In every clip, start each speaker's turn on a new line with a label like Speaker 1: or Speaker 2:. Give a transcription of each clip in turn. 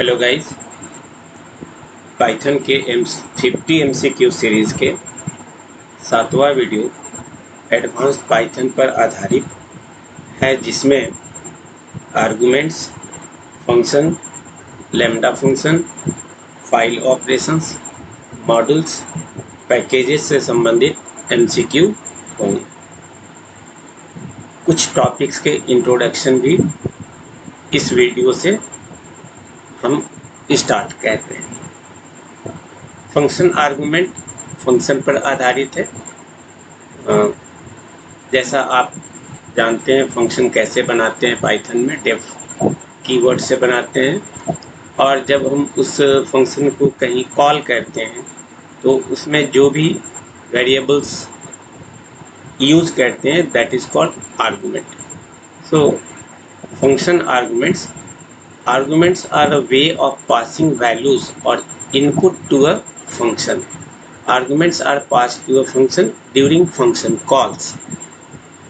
Speaker 1: Hello guys, Python के 50 MCQ series के 7वां video advanced Python पर आधारित है, जिसमें arguments, function, lambda function, file operations, modules, packages से संबंधित MCQ होंगे। कुछ टॉपिक्स के इंट्रोडक्शन भी इस वीडियो से हम स्टार्ट करते हैं। फंक्शन आर्गुमेंट फंक्शन पर आधारित है। जैसा आप जानते हैं फंक्शन कैसे बनाते हैं, पाइथन में डेफ कीवर्ड से बनाते हैं, और जब हम उस फंक्शन को कहीं कॉल करते हैं तो उसमें जो भी वेरिएबल्स यूज करते हैं that is called argument. So function arguments are a way of passing values or input to a function. Arguments are passed to a function during function calls.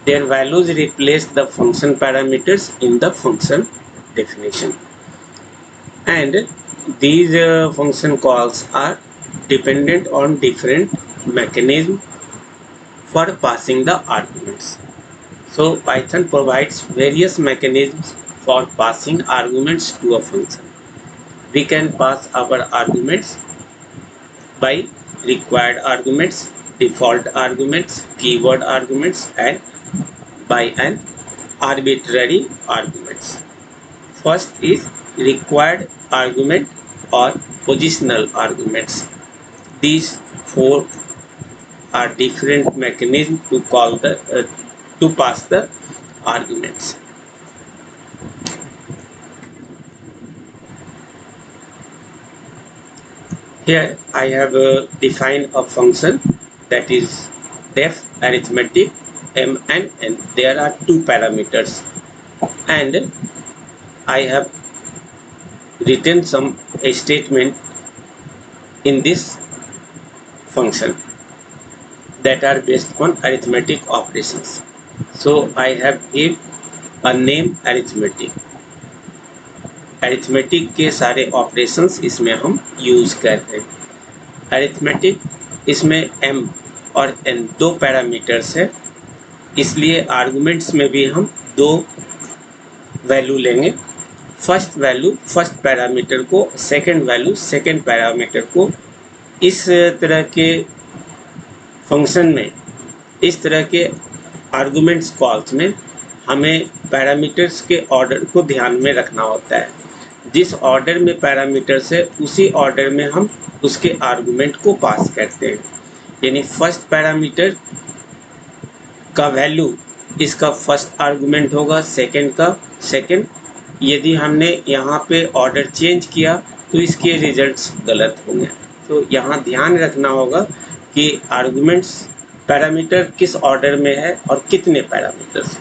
Speaker 1: Their values replace the function parameters in the function definition. And these function calls are dependent on different mechanisms for passing the arguments. So Python provides various mechanisms for passing arguments to a function. We can pass our arguments by required arguments, default arguments, keyword arguments, and by an arbitrary arguments. First is required argument or positional arguments. These four are different mechanisms to call to pass the arguments. Here I have defined a function that is def arithmetic m and n. There are two parameters, and I have written some statement in this function that are based on arithmetic operations. So I have given a name arithmetic. Arithmetic के सारे operations इसमें हम use करते हैं। Arithmetic इसमें m और n दो parameters है, इसलिए आर्गुमेंट्स में भी हम दो वैल्यू लेंगे। फर्स्ट वैल्यू फर्स्ट पैरामीटर को, सेकंड वैल्यू सेकंड पैरामीटर को। इस तरह के फंक्शन में, इस तरह के आर्गुमेंट्स कॉल्स में हमें पैरामीटर्स के ऑर्डर को ध्यान में रखना होता है। जिस ऑर्डर में पैरामीटर्स है उसी ऑर्डर में हम उसके आर्गुमेंट को पास करते हैं। यानी फर्स्ट पैरामीटर का वैल्यू इसका फर्स्ट आर्गुमेंट होगा, सेकंड का सेकंड। यदि हमने यहाँ पे ऑर्डर चेंज किया तो इसके रिजल्ट्स गलत होंगे। तो यहाँ ध्यान रखना होगा कि आर्गुमेंट्स पैरामीटर किस ऑर्डर में है और कितने पैरामीटर्स।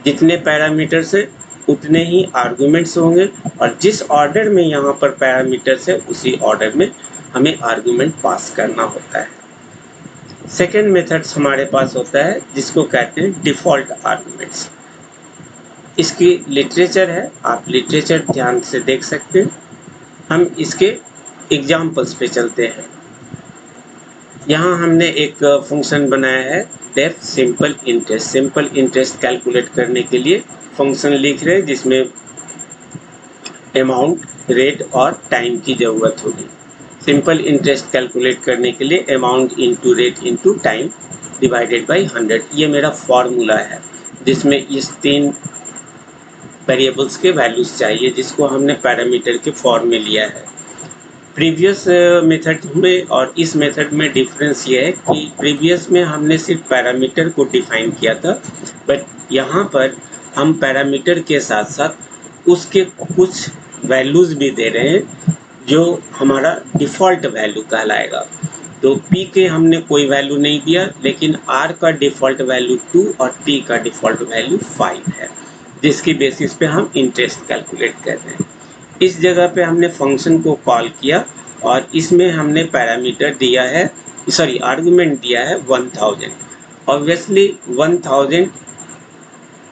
Speaker 1: जितने पैरामीटर्स है उतने ही आर्गुमेंट्स होंगे, और जिस ऑर्डर में यहाँ पर पैरामीटर्स है उसी ऑर्डर में हमें आर्गुमेंट पास करना होता है। सेकेंड मेथड्स हमारे पास होता है जिसको कहते हैं डिफ़ॉल्ट आर्गुमेंट्स। इसकी लिटरेचर है, आप लिटरेचर ध्यान से देख सकते हैं। हम इसके एग्जाम्पल्स पे चलते हैं। यहाँ हमने एक फंक्शन बनाया है def simple interest. Simple interest calculate करने के लिए फंक्शन लिख रहे हैं जिसमें अमाउंट, रेट और टाइम की ज़रूरत होगी। सिंपल इंटरेस्ट कैलकुलेट करने के लिए amount into rate into time divided by 100, ये मेरा फॉर्मूला है जिसमें इस तीन वेरिएबल्स के वैल्यूज़ चाहिए जिसको हमने पैरामीटर के फॉर्म में लिया है। प्रीवियस मेथड में और इस मेथड में डिफरेंस ये है कि प्रीवियस में हमने सिर्फ पैरामीटर को डिफाइन किया था, बट यहाँ पर हम पैरामीटर के साथ साथ उसके कुछ वैल्यूज़ भी दे रहे हैं जो हमारा डिफ़ॉल्ट वैल्यू कहलाएगा। तो p के हमने कोई वैल्यू नहीं दिया, लेकिन r का डिफ़ॉल्ट वैल्यू 2 और t का डिफ़ॉल्ट वैल्यू 5 है, जिसकी बेसिस पे हम इंटरेस्ट कैलकुलेट कर रहे हैं। इस जगह पे हमने फंक्शन को कॉल किया और इसमें हमने पैरामीटर दिया है, सॉरी आर्गुमेंट दिया है 1000। ऑब्वियसली 1000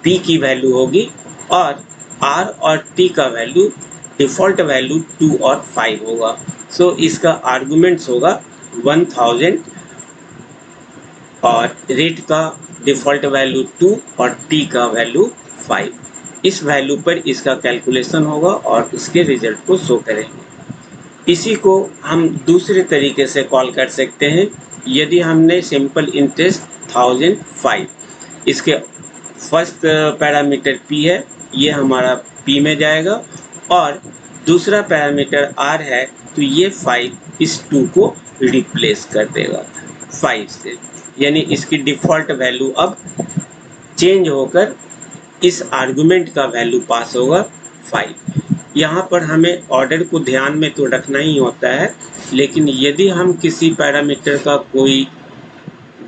Speaker 1: p की वैल्यू होगी और r और t का वैल्यू डिफ़ॉल्ट वैल्यू 2 और 5 होगा। सो इसका आर्गुमेंट्स होगा 1000 और रेट का डिफ़ॉल्ट वैल्यू 2 और टी का वैल्यू 5। इस वैल्यू पर इसका कैलकुलेशन होगा और उसके रिजल्ट को शो करेंगे। इसी को हम दूसरे तरीके से कॉल कर सकते हैं। यदि हमने सिंपल इंटरेस्ट 1005, इसके फर्स्ट पैरामीटर p है, ये हमारा p में जाएगा और दूसरा पैरामीटर r है, तो ये 5 इस 2 को रिप्लेस कर देगा 5 से, यानी इसकी डिफ़ॉल्ट वैल्यू अब चेंज होकर इस आर्गुमेंट का वैल्यू पास होगा 5। यहाँ पर हमें ऑर्डर को ध्यान में तो रखना ही होता है, लेकिन यदि हम किसी पैरामीटर का कोई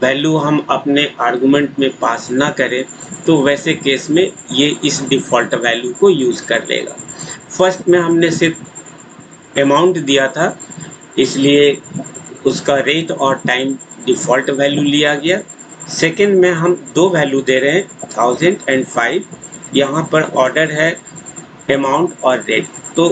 Speaker 1: वैल्यू हम अपने आर्गुमेंट में पास ना करें, तो वैसे केस में ये इस डिफ़ॉल्ट वैल्यू को यूज़ कर लेगा। फर्स्ट में हमने सिर्फ अमाउंट दिया था, इसलिए उसका रेट और टाइम डिफ़ॉल्ट वैल्यू लिया गया। सेकंड में हम दो वैल्यू दे रहे हैं 1000 एंड 5। यहाँ पर ऑर्डर है अमाउंट और रेट, तो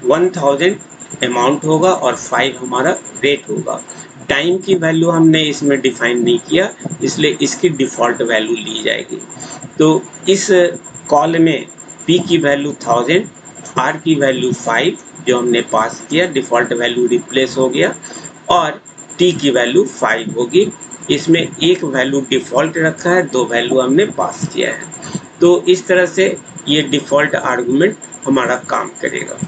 Speaker 1: 1000 अमाउंट होगा और 5 हमारा रेट होगा। टाइम की वैल्यू हमने इसमें डिफाइन नहीं किया, इसलिए इसकी डिफ़ॉल्ट वैल्यू ली जाएगी। तो इस कॉल में p की वैल्यू 1000, r की वैल्यू 5 जो हमने पास किया, डिफ़ॉल्ट वैल्यू रिप्लेस हो गया, और t की वैल्यू 5 होगी। इसमें एक वैल्यू डिफ़ॉल्ट रखा है, दो वैल्यू हमने पास किया है। तो इस तरह से ये डिफ़ॉल्ट आर्गुमेंट हमारा काम करेगा।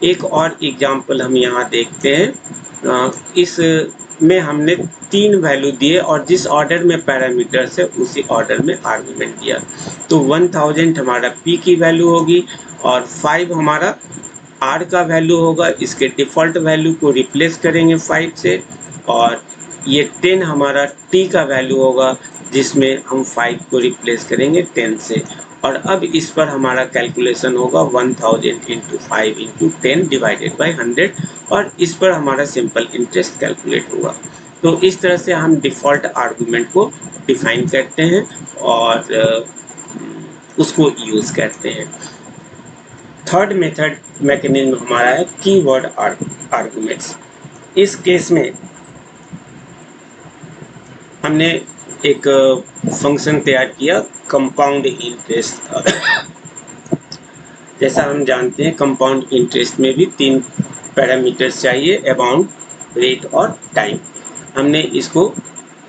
Speaker 1: एक और एग्जांपल हम यहाँ देखते हैं। इस में हमने 3 वैल्यू दिए और जिस ऑर्डर में पैरामीटर्स है उसी ऑर्डर में आर्गुमेंट दिया। तो 1000 हमारा p की वैल्यू होगी और 5 हमारा r का वैल्यू होगा। इसके डिफ़ॉल्ट वैल्यू को रिप्लेस करेंगे 5 से, और ये 10 हमारा t का वैल्यू होगा, जिसमें हम 5 को रिप्लेस करेंगे 10 से। और अब इस पर हमारा कैलकुलेशन होगा 1000 इंटू 5 इंटू 10 डिवाइडेड बाई 100, और इस पर हमारा सिंपल इंटरेस्ट कैलकुलेट होगा। तो इस तरह से हम डिफ़ॉल्ट आर्गुमेंट को डिफाइन करते हैं और उसको यूज़ करते हैं। थर्ड मेथड मैकेनिज्म हमारा है कीवर्ड आर्गुमेंट्स। इस केस में हमने एक फंक्शन तैयार किया कंपाउंड इंटरेस्ट का। जैसा हम जानते हैं कंपाउंड इंटरेस्ट में भी 3 पैरामीटर्स चाहिए, अमाउंट, रेट और टाइम। हमने इसको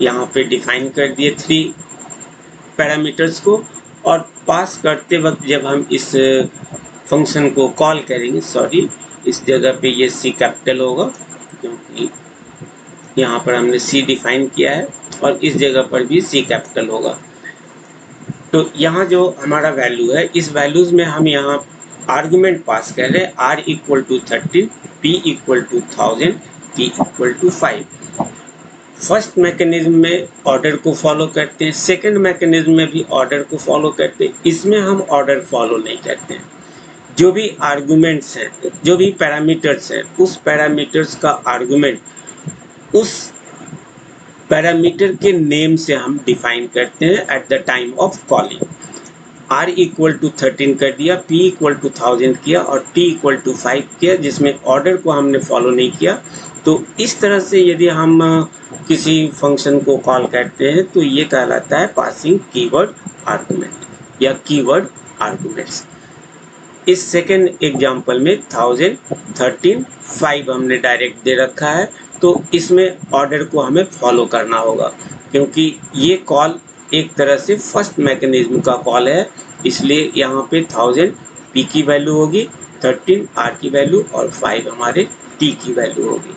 Speaker 1: यहाँ पे डिफाइन कर दिए 3 पैरामीटर्स को, और पास करते वक्त जब हम इस फंक्शन को कॉल करेंगे, सॉरी इस जगह पे ये सी कैपिटल होगा क्योंकि यहाँ पर हमने सी डिफाइन किया है, और इस जगह पर भी सी कैपिटल होगा। तो यहाँ जो हमारा वैल्यू है, इस वैल्यूज में हम यहाँ आर्गुमेंट पास कर रहे हैं, r equal to 13, p equal to 1000, t equal to 5। First mechanism में ऑर्डर को फॉलो करते हैं, सेकंड मैकेनिज्म में भी ऑर्डर को फॉलो करते हैं। इसमें हम ऑर्डर फॉलो नहीं करते हैं। जो भी आर्गुमेंट्स हैं, जो भी पैरामीटर्स हैं, उस पैरामीटर्स का आर्गुमेंट उस पैरामीटर के नेम से हम डिफाइन करते हैं at the time of calling. r equal to 13 कर दिया, p इक्वल टू 1000 किया और t इक्वल टू 5 किया, जिसमें ऑर्डर को हमने फॉलो नहीं किया। तो इस तरह से यदि हम किसी फंक्शन को कॉल करते हैं तो ये कहलाता है पासिंग कीवर्ड आर्गुमेंट या कीवर्ड आर्गुमेंट्स। इस सेकेंड एग्जांपल में 1000, 13, 5 हमने डायरेक्ट दे रखा है, तो इसमें ऑर्डर को हमें फॉलो करना होगा, क्योंकि ये कॉल एक तरह से फर्स्ट मैकेनिज्म का कॉल है। इसलिए यहाँ पे 1000 p की वैल्यू होगी, 13 r की वैल्यू और 5 हमारे t की वैल्यू होगी।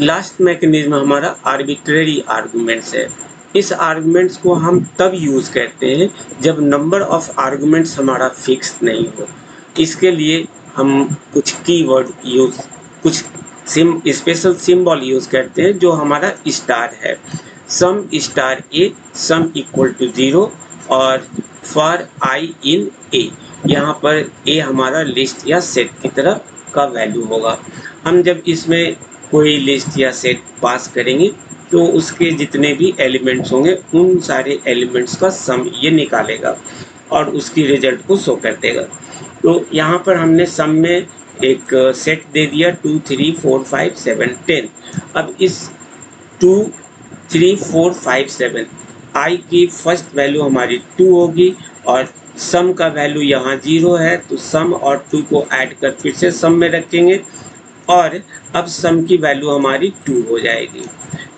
Speaker 1: लास्ट मैकेनिज्म हमारा आर्बिट्रेरी आर्गुमेंट्स है। इस आर्गुमेंट्स को हम तब यूज़ करते हैं जब नंबर ऑफ आर्गुमेंट्स हमारा फिक्स नहीं हो। इसके लिए हम कुछ कीवर्ड यूज़, कुछ स्पेशल सिंबल यूज़ करते हैं जो हमारा स्टार है। Sum star a, sum equal to 0 और फॉर आई इन ए। यहाँ पर ए हमारा लिस्ट या सेट की तरह का वैल्यू होगा। हम जब इसमें कोई लिस्ट या सेट पास करेंगे तो उसके जितने भी एलिमेंट्स होंगे उन सारे एलिमेंट्स का सम ये निकालेगा। और उसकी रिजल्ट को शो कर देगा। तो यहाँ पर हमने सम में एक सेट दे दिया 2 3 4 5 7 10। अब इस 2 3 4 5 7 आई की फर्स्ट वैल्यू हमारी 2 होगी और सम का वैल्यू यहाँ 0 है, तो सम और 2 को ऐड कर फिर से सम में रखेंगे और अब सम की वैल्यू हमारी 2 हो जाएगी।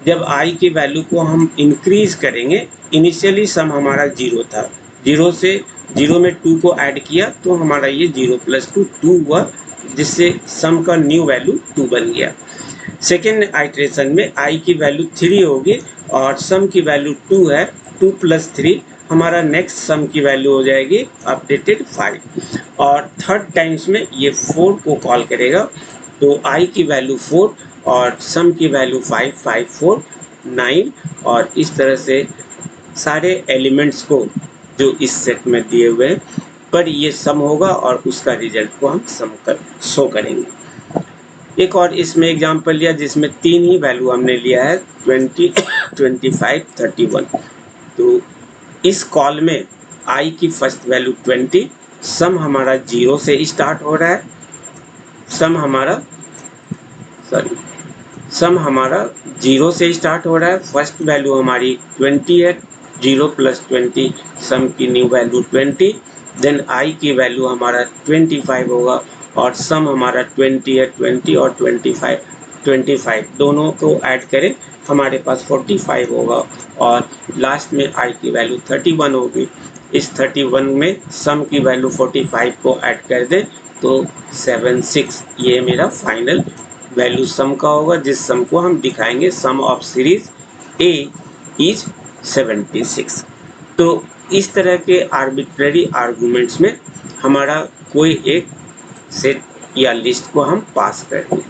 Speaker 1: जब आई की वैल्यू को हम इंक्रीज करेंगे, इनिशियली सम हमारा 0 था, 0 से 0 में 2 को ऐड किया तो हमारा ये 0 + 2 2 हुआ, जिससे सम का न्यू वैल्यू 2 बन गया। सेकेंड आइट्रेशन में आई की वैल्यू 3 होगी और सम की वैल्यू 2 है, 2 + 3 हमारा नेक्स्ट सम की वैल्यू हो जाएगी अपडेटेड 5 और थर्ड टाइम्स में ये 4 को कॉल करेगा, तो आई की वैल्यू 4 और सम की वैल्यू 5 5 4 9 और इस तरह से सारे एलिमेंट्स को जो इस सेट में दिए हुए हैं पर ये सम होगा और उसका रिजल्ट को हम सम कर शो करेंगे। एक और इसमें एग्जांपल लिया जिसमें 3 ही वैल्यू हमने लिया है 20 25 31। तो इस कॉल में आई की फर्स्ट वैल्यू 20, सम हमारा 0 से स्टार्ट हो रहा है, सम हमारा 0 से स्टार्ट हो रहा है, फर्स्ट वैल्यू हमारी 20 है, 0 + 20 सम की न्यू वैल्यू 20, देन आई की वैल्यू हमारा 25 होगा और सम हमारा 20 है, 20 और 25 दोनों को ऐड करें हमारे पास 45 होगा और लास्ट में आई की वैल्यू 31 होगी। इस 31 में सम की वैल्यू 45 को ऐड कर दें तो 76, ये मेरा फाइनल वैल्यू सम का होगा, जिस सम को हम दिखाएंगे सम ऑफ सीरीज ए इज 76। तो इस तरह के आर्बिट्ररी आर्गुमेंट्स में हमारा कोई एक सेट या लिस्ट को हम पास करेंगे।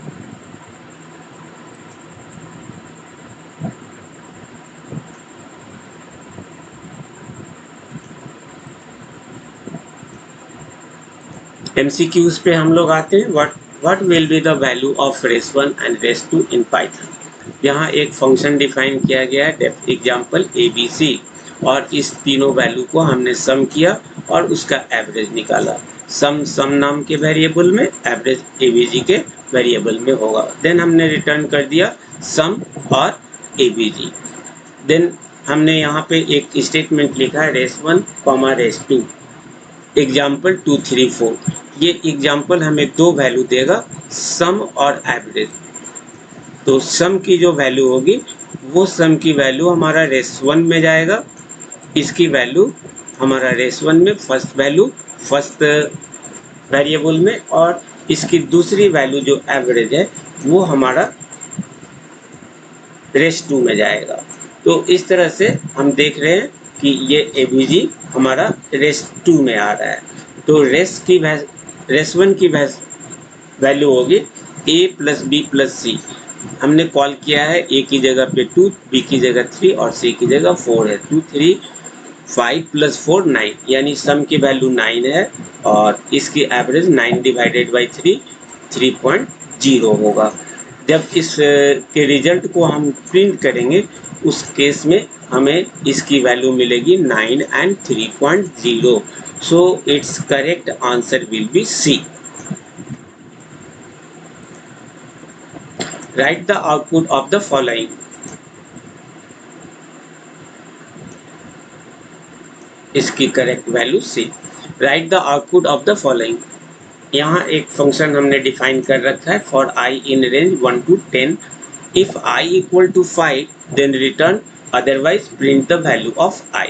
Speaker 1: MCQs पे हम लोग आते हैं। What will be the value of res 1 and res 2 in Python. यहाँ एक फंक्शन डिफाइन किया गया है डेफ एग्जाम्पल ABC और इस तीनों वैल्यू को हमने सम किया और उसका एवरेज निकाला। सम नाम के वेरिएबल में, एवरेज ABG के वेरिएबल में होगा। देन हमने रिटर्न कर दिया सम और ABG। देन हमने यहाँ पे एक स्टेटमेंट लिखा है रेस 1, रेस 2 एग्जाम्पल 2 3 4। ये एग्जाम्पल हमें दो वैल्यू देगा, सम और एवरेज। तो सम की जो वैल्यू होगी वो सम की वैल्यू हमारा रेस 1 में जाएगा, इसकी वैल्यू हमारा रेस 1 में फर्स्ट वैल्यू फर्स्ट वेरिएबल में और इसकी दूसरी वैल्यू जो एवरेज है वो हमारा रेस 2 में जाएगा। तो इस तरह से हम देख रहे हैं कि ये ABG हमारा रेस 2 में आ रहा है। तो रेस 1 की वैल्यू होगी A + B + C। हमने कॉल किया है A की जगह पे 2, B की जगह 3 और C की जगह 4 है। 2 3 5 + 4 9, यानी सम की वैल्यू 9 है और इसकी एवरेज 9 / 3 3.0 होगा। जब इस के रिजल्ट को हम प्रिंट करेंगे उस केस में हमें इसकी वैल्यू मिलेगी 9 and 3.0। So it's correct answer will be C। Write the output of the following. इसकी correct value C। Write the output of the following. यहाँ एक फंक्शन हमने डिफाइन कर रखा है for I in range 1 to 10। If I = 5 then return, otherwise print the value of I।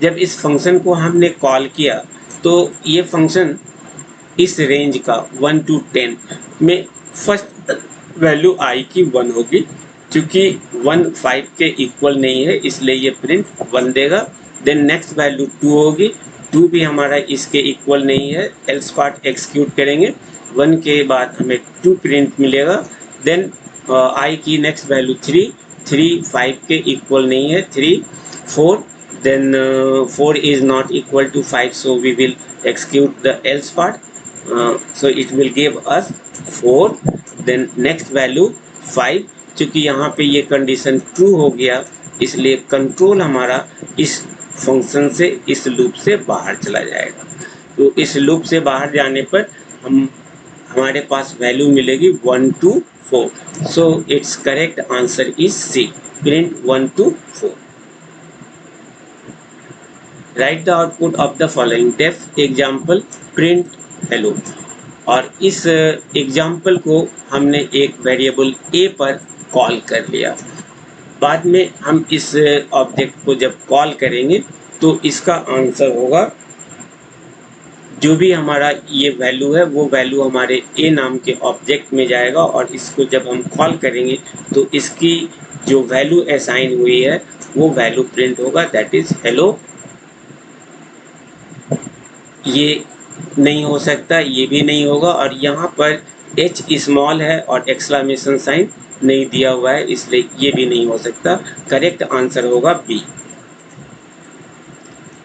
Speaker 1: जब इस function को हमने कॉल किया तो ये फंक्शन इस रेंज का 1 to 10 में फर्स्ट वैल्यू I की 1 होगी, क्योंकि 1 5 के इक्वल नहीं है इसलिए ये प्रिंट 1 देगा। देन नेक्स्ट वैल्यू 2 होगी, 2 भी हमारा इसके इक्वल नहीं है, एल्स पार्ट एक्सिक्यूट करेंगे, 1 के बाद हमें 2 प्रिंट मिलेगा। देन I की नेक्स्ट वैल्यू 3, 3 5 के इक्वल नहीं है, 3 4, then 4 is not equal to 5, so we will execute the else part, so it will give us 4। then next value 5, क्योंकि यहाँ पे ये कंडीशन ट्रू हो गया इसलिए कंट्रोल हमारा इस फंक्शन से इस लूप से बाहर चला जाएगा। तो इस लूप से बाहर जाने पर हमारे पास वैल्यू मिलेगी 1 to 4। So it's correct answer is C, print 1 to 4। Write the output of the following def example print hello. और इस एग्जाम्पल को हमने एक वेरिएबल ए पर कॉल कर लिया। बाद में हम इस ऑब्जेक्ट को जब कॉल करेंगे तो इसका आंसर होगा, जो भी हमारा ये वैल्यू है वो वैल्यू हमारे ए नाम के ऑब्जेक्ट में जाएगा और इसको जब हम कॉल करेंगे तो इसकी जो वैल्यू असाइन हुई है वो वैल्यू प्रिंट होगा, दैट इज हेलो। ये नहीं हो सकता, ये भी नहीं होगा, और यहाँ पर एच स्मॉल है और एक्सक्लेमेशन साइन नहीं दिया हुआ है, इसलिए ये भी नहीं हो सकता। करेक्ट आंसर होगा B.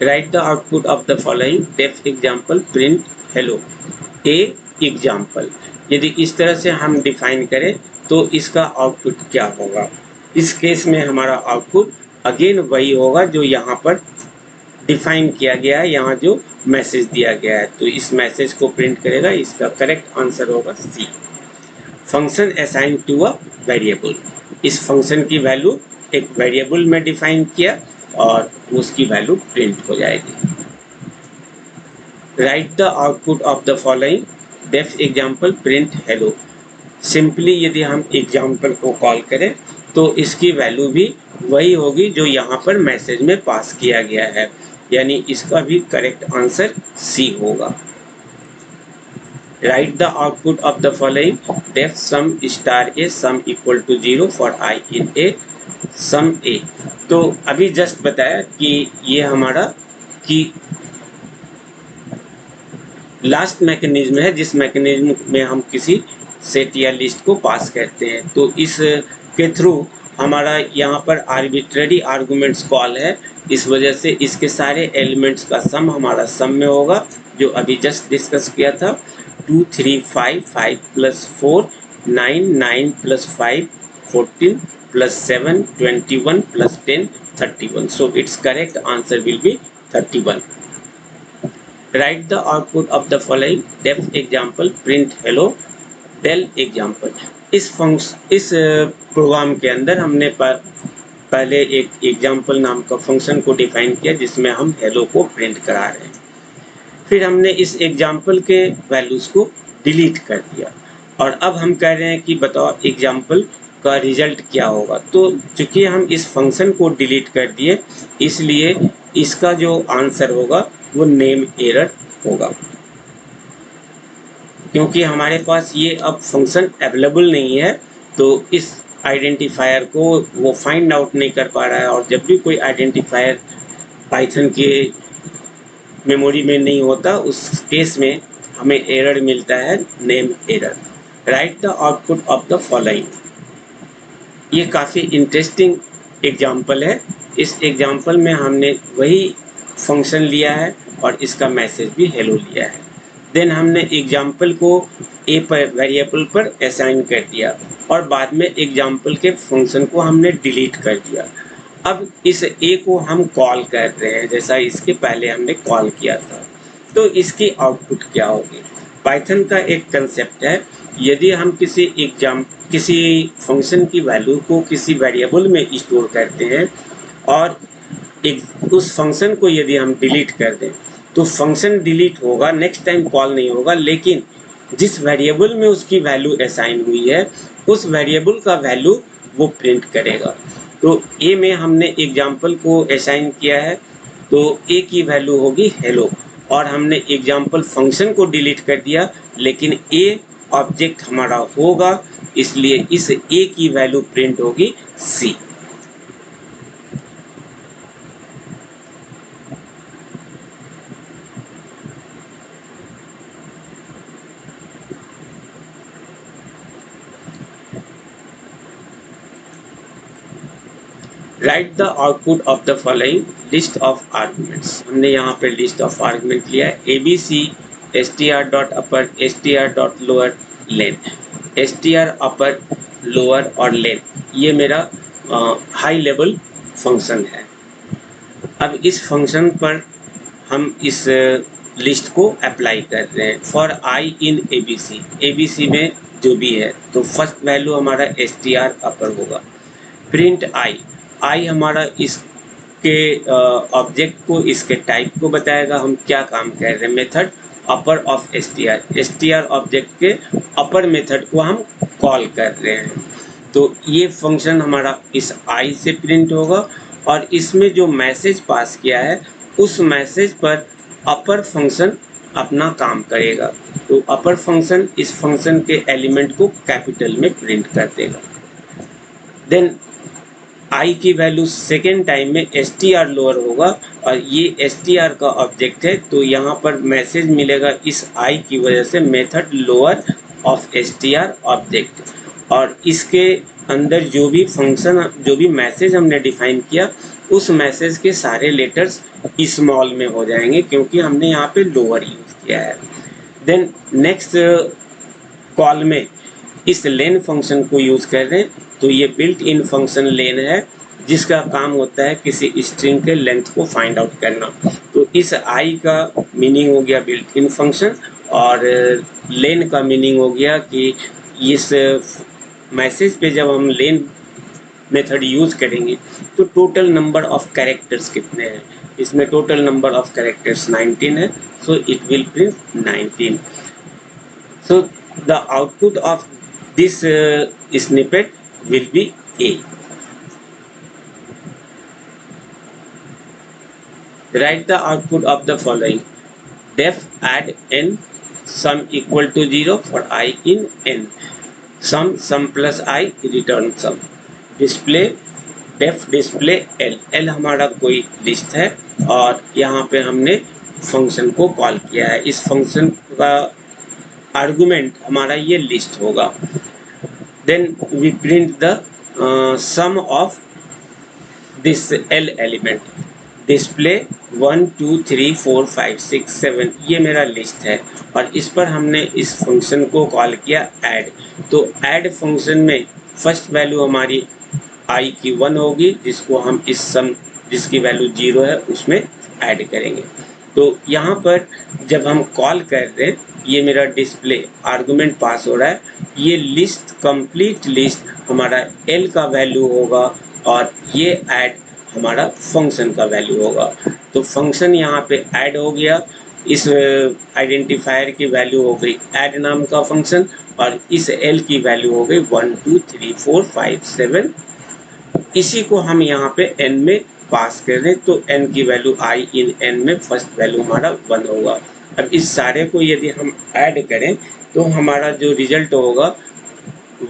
Speaker 1: Write the output of the following def example print hello a example. यदि इस तरह से हम डिफाइन करें तो इसका आउटपुट क्या होगा? इस केस में हमारा आउटपुट अगेन वही होगा जो यहाँ पर डिफाइन किया गया है, यहाँ जो मैसेज दिया गया है, तो इस मैसेज को प्रिंट करेगा। इसका करेक्ट आंसर होगा C. Function assign to a variable. इस फंक्शन की वैल्यू एक वेरिएबल में डिफाइन किया और उसकी वैल्यू प्रिंट हो जाएगी। Write the output of the following def example print hello. Simply यदि हम एग्जाम्पल को कॉल करें तो इसकी वैल्यू भी वही होगी जो यहाँ पर मैसेज में पास किया गया है, यानी इसका भी करेक्ट आंसर सी होगा। Write the output of the following def sum star a sum equal to 0 for I in a sum a. तो अभी जस्ट बताया कि ये हमारा कि लास्ट मैकेनिज्म है, जिस मैकेनिज्म में हम किसी सेट या लिस्ट को पास करते हैं। तो इस के थ्रू हमारा यहाँ पर आर्बिट्ररी आर्गुमेंट्स कॉल है, इस वजह से इसके सारे एलिमेंट्स का सम हमारा सम में होगा, जो अभी जस्ट डिस्कस किया था। 2 3 5 5 plus 4 9 9 plus 5 14 plus 7 21 plus 10 31। So it's correct answer will be 31। Write the output of the following def example print hello del example. इस प्रोग्राम के अंदर हमने पहले एक एग्जाम्पल नाम का फंक्शन को डिफाइन किया जिसमें हम हेलो को प्रिंट करा रहे हैं। फिर हमने इस एग्जाम्पल के वैल्यूज को डिलीट कर दिया और अब हम कह रहे हैं कि बताओ एग्जाम्पल का रिजल्ट क्या होगा। तो चूंकि हम इस फंक्शन को डिलीट कर दिए, इसलिए इसका जो आंसर होगा वो नेम एरर होगा, क्योंकि हमारे पास ये अब फंक्शन अवेलेबल नहीं है। तो इस आइडेंटिफायर को वो फाइंड आउट नहीं कर पा रहा है, और जब भी कोई आइडेंटिफायर पाइथन के मेमोरी में नहीं होता उस केस में हमें एरर मिलता है, name error. Right the output of the following. ये काफ़ी इंटरेस्टिंग एग्जाम्पल है। इस एग्जाम्पल में हमने वही फंक्शन लिया है और इसका मैसेज भी हेलो लिया है। देन हमने एग्जाम्पल को ए पर वेरिएबल पर असाइन कर दिया और बाद में एग्जाम्पल के फंक्शन को हमने डिलीट कर दिया। अब इस ए को हम कॉल कर रहे हैं जैसा इसके पहले हमने कॉल किया था। तो इसकी आउटपुट क्या होगी? पाइथन का एक कंसेप्ट है, यदि हम किसी फंक्शन की वैल्यू को किसी वेरिएबल में स्टोर करते हैं और उस फंक्शन को यदि हम डिलीट कर दें तो फंक्शन डिलीट होगा, नेक्स्ट टाइम कॉल नहीं होगा, लेकिन जिस वेरिएबल में उसकी वैल्यू असाइन हुई है उस वेरिएबल का वैल्यू वो प्रिंट करेगा। तो ए में हमने एग्जाम्पल को असाइन किया है, तो ए की वैल्यू होगी हेलो, और हमने एग्जाम्पल फंक्शन को डिलीट कर दिया, लेकिन ए ऑब्जेक्ट हमारा होगा, इसलिए इस ए की वैल्यू प्रिंट होगी C. Write the output of the following list of arguments. हमने यहाँ पे लिस्ट ऑफ आर्गुमेंट लिया है ABC str.upper str.lower len, str upper lower और लेन, ये मेरा हाई लेवल फंक्शन है। अब इस फंक्शन पर हम इस लिस्ट को अप्लाई कर रहे हैं। For I in ABC, ABC में जो भी है, तो फर्स्ट वैल्यू हमारा str अपर होगा। प्रिंट आई, आई हमारा इसके ऑब्जेक्ट को, इसके टाइप को बताएगा हम क्या काम कर रहे हैं। Method upper of str object के अपर मेथड को हम कॉल कर रहे हैं। तो ये फंक्शन हमारा इस आई से प्रिंट होगा और इसमें जो मैसेज पास किया है उस मैसेज पर अपर फंक्शन अपना काम करेगा। तो अपर फंक्शन इस फंक्शन के एलिमेंट को कैपिटल में प्रिंट कर देगा। देन आई की वैल्यू सेकेंड टाइम में str लोअर होगा और ये str का ऑब्जेक्ट है, तो यहाँ पर मैसेज मिलेगा इस आई की वजह से method lower of str object. और इसके अंदर जो भी फंक्शन, जो भी मैसेज हमने डिफाइन किया, उस मैसेज के सारे लेटर्स स्मॉल में हो जाएंगे क्योंकि हमने यहाँ पे लोअर यूज किया है। देन नेक्स्ट कॉल में इस लेन फंक्शन को यूज कर रहे हैं। तो ये बिल्ट इन फंक्शन लेन है जिसका काम होता है किसी स्ट्रिंग के लेंथ को फाइंड आउट करना। तो इस आई का मीनिंग हो गया बिल्ट इन फंक्शन और लेन का मीनिंग हो गया कि इस मैसेज पे जब हम लेन मेथड यूज करेंगे तो टोटल नंबर ऑफ कैरेक्टर्स कितने हैं। इसमें टोटल नंबर ऑफ कैरेक्टर्स 19 है, so it will print 19। So the output of this snippet will be A. Write the output of the following. Def add n sum equal to 0 for I in n. Sum plus I return sum. Display def display l हमारा कोई list है और यहाँ पे हमने function को call किया है। इस फंक्शन का आर्गुमेंट हमारा ये लिस्ट होगा। Then we print the sum of this L element. Display 1 2 3 4 5 6 7, ये मेरा लिस्ट है और इस पर हमने इस फंक्शन को कॉल किया ऐड। तो ऐड फंक्शन में फर्स्ट वैल्यू हमारी आई की 1 होगी जिसको हम इस सम जिसकी वैल्यू 0 है उसमें ऐड करेंगे। तो यहाँ पर जब हम कॉल कर रहे हैं, ये मेरा डिस्प्ले आर्गुमेंट पास हो रहा है, ये लिस्ट कंप्लीट लिस्ट हमारा एल का वैल्यू होगा और ये ऐड हमारा फंक्शन का वैल्यू होगा। तो फंक्शन यहाँ पे ऐड हो गया, इस आइडेंटिफायर की वैल्यू हो गई ऐड नाम का फंक्शन और इस एल की वैल्यू हो गई 1 2 3 4 5 7। इसी को हम यहाँ पे n में पास कर रहे हैं, तो n की वैल्यू आई इन n में फर्स्ट वैल्यू हमारा 1 होगा। अब इस सारे को यदि हम ऐड करें तो हमारा जो रिजल्ट होगा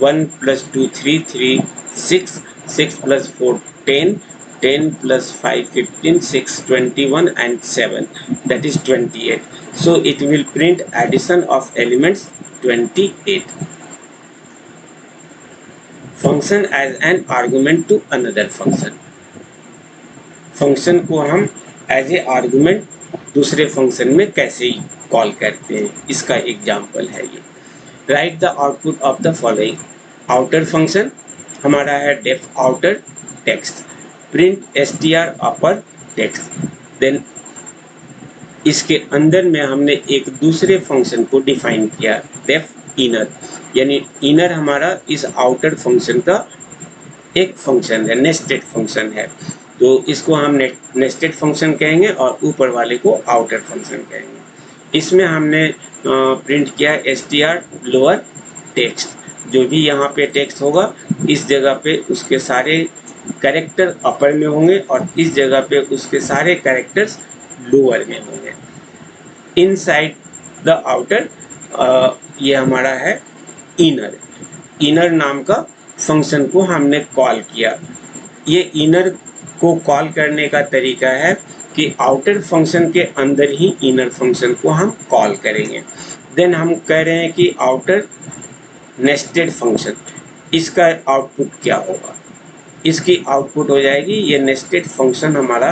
Speaker 1: 1 + 2 3 3 6 6 + 4 10 10 + 5 15 6 21 and 7, that is 28. So it will print addition of elements 28. Function as an argument to another function. Function को हम एज ए आर्गुमेंट दूसरे फंक्शन में कैसे कॉल करते हैं, इसका एग्जाम्पल है ये। Write the output of the following. Outer function हमारा है def outer text, print str upper text. Then इसके अंदर में हमने एक दूसरे फंक्शन को डिफाइन किया डेफ इनर, यानी इनर हमारा इस आउटर फंक्शन का एक फंक्शन है, नेस्टेड फंक्शन है। तो इसको हम नेस्टेड फंक्शन कहेंगे और ऊपर वाले को आउटर फंक्शन कहेंगे। इसमें हमने प्रिंट किया str लोअर टेक्स्ट, जो भी यहाँ पे टेक्स्ट होगा इस जगह पे उसके सारे कैरेक्टर अपर में होंगे और इस जगह पे उसके सारे कैरेक्टर्स लोअर में होंगे। इनसाइड द आउटर ये हमारा है इनर, इनर नाम का फंक्शन को हमने कॉल किया। ये इनर को कॉल करने का तरीका है कि आउटर फंक्शन के अंदर ही इनर फंक्शन को हम कॉल करेंगे। देन हम कह रहे हैं कि आउटर नेस्टेड फंक्शन, इसका आउटपुट क्या होगा, इसकी आउटपुट हो जाएगी ये नेस्टेड फंक्शन हमारा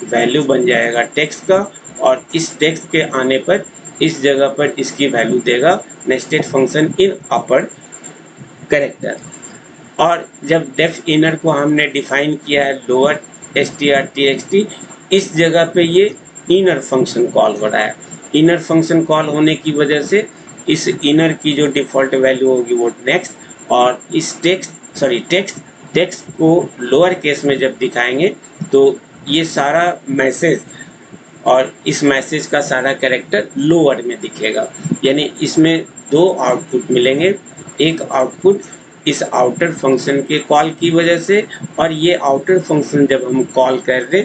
Speaker 1: वैल्यू बन जाएगा टेक्स्ट का और इस टेक्स्ट के आने पर इस जगह पर इसकी वैल्यू देगा nested function in upper character. और जब डेफ इनर को हमने डिफाइन किया है लोअर strtxt, इस जगह पे ये इनर फंक्शन कॉल हो रहा है। इनर फंक्शन कॉल होने की वजह से इस इनर की जो डिफ़ॉल्ट वैल्यू होगी वो नेक्स्ट, और इस टेक्स्ट को लोअर केस में जब दिखाएंगे तो ये सारा मैसेज और इस मैसेज का सारा कैरेक्टर लोअर में दिखेगा। यानी इसमें दो आउटपुट मिलेंगे, एक आउटपुट इस आउटर फंक्शन के कॉल की वजह से, और ये आउटर फंक्शन जब हम कॉल कर रहे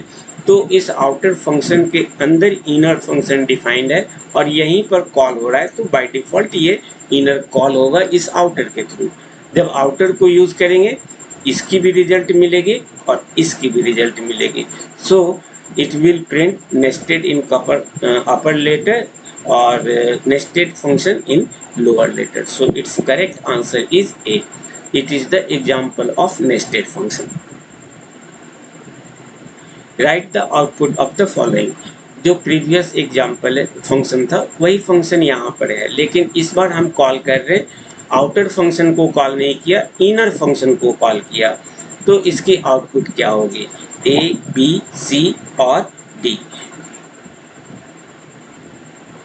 Speaker 1: तो इस आउटर फंक्शन के अंदर इनर फंक्शन डिफाइंड है और यहीं पर कॉल हो रहा है, तो बाय डिफ़ॉल्ट ये इनर कॉल होगा इस आउटर के थ्रू। जब आउटर को यूज़ करेंगे इसकी भी रिजल्ट मिलेगी और इसकी भी रिजल्ट मिलेगी। सो it will print nested in upper letter or nested function in lower letter. So its correct answer is A. It is the example of nested function. Write the output of the following. जो previous example function था वही function यहाँ पर है, लेकिन इस बार हम call कर रहे आउटर फंक्शन को कॉल नहीं किया, इनर फंक्शन को कॉल किया। तो इसकी आउटपुट क्या होगी? A, B, C और D।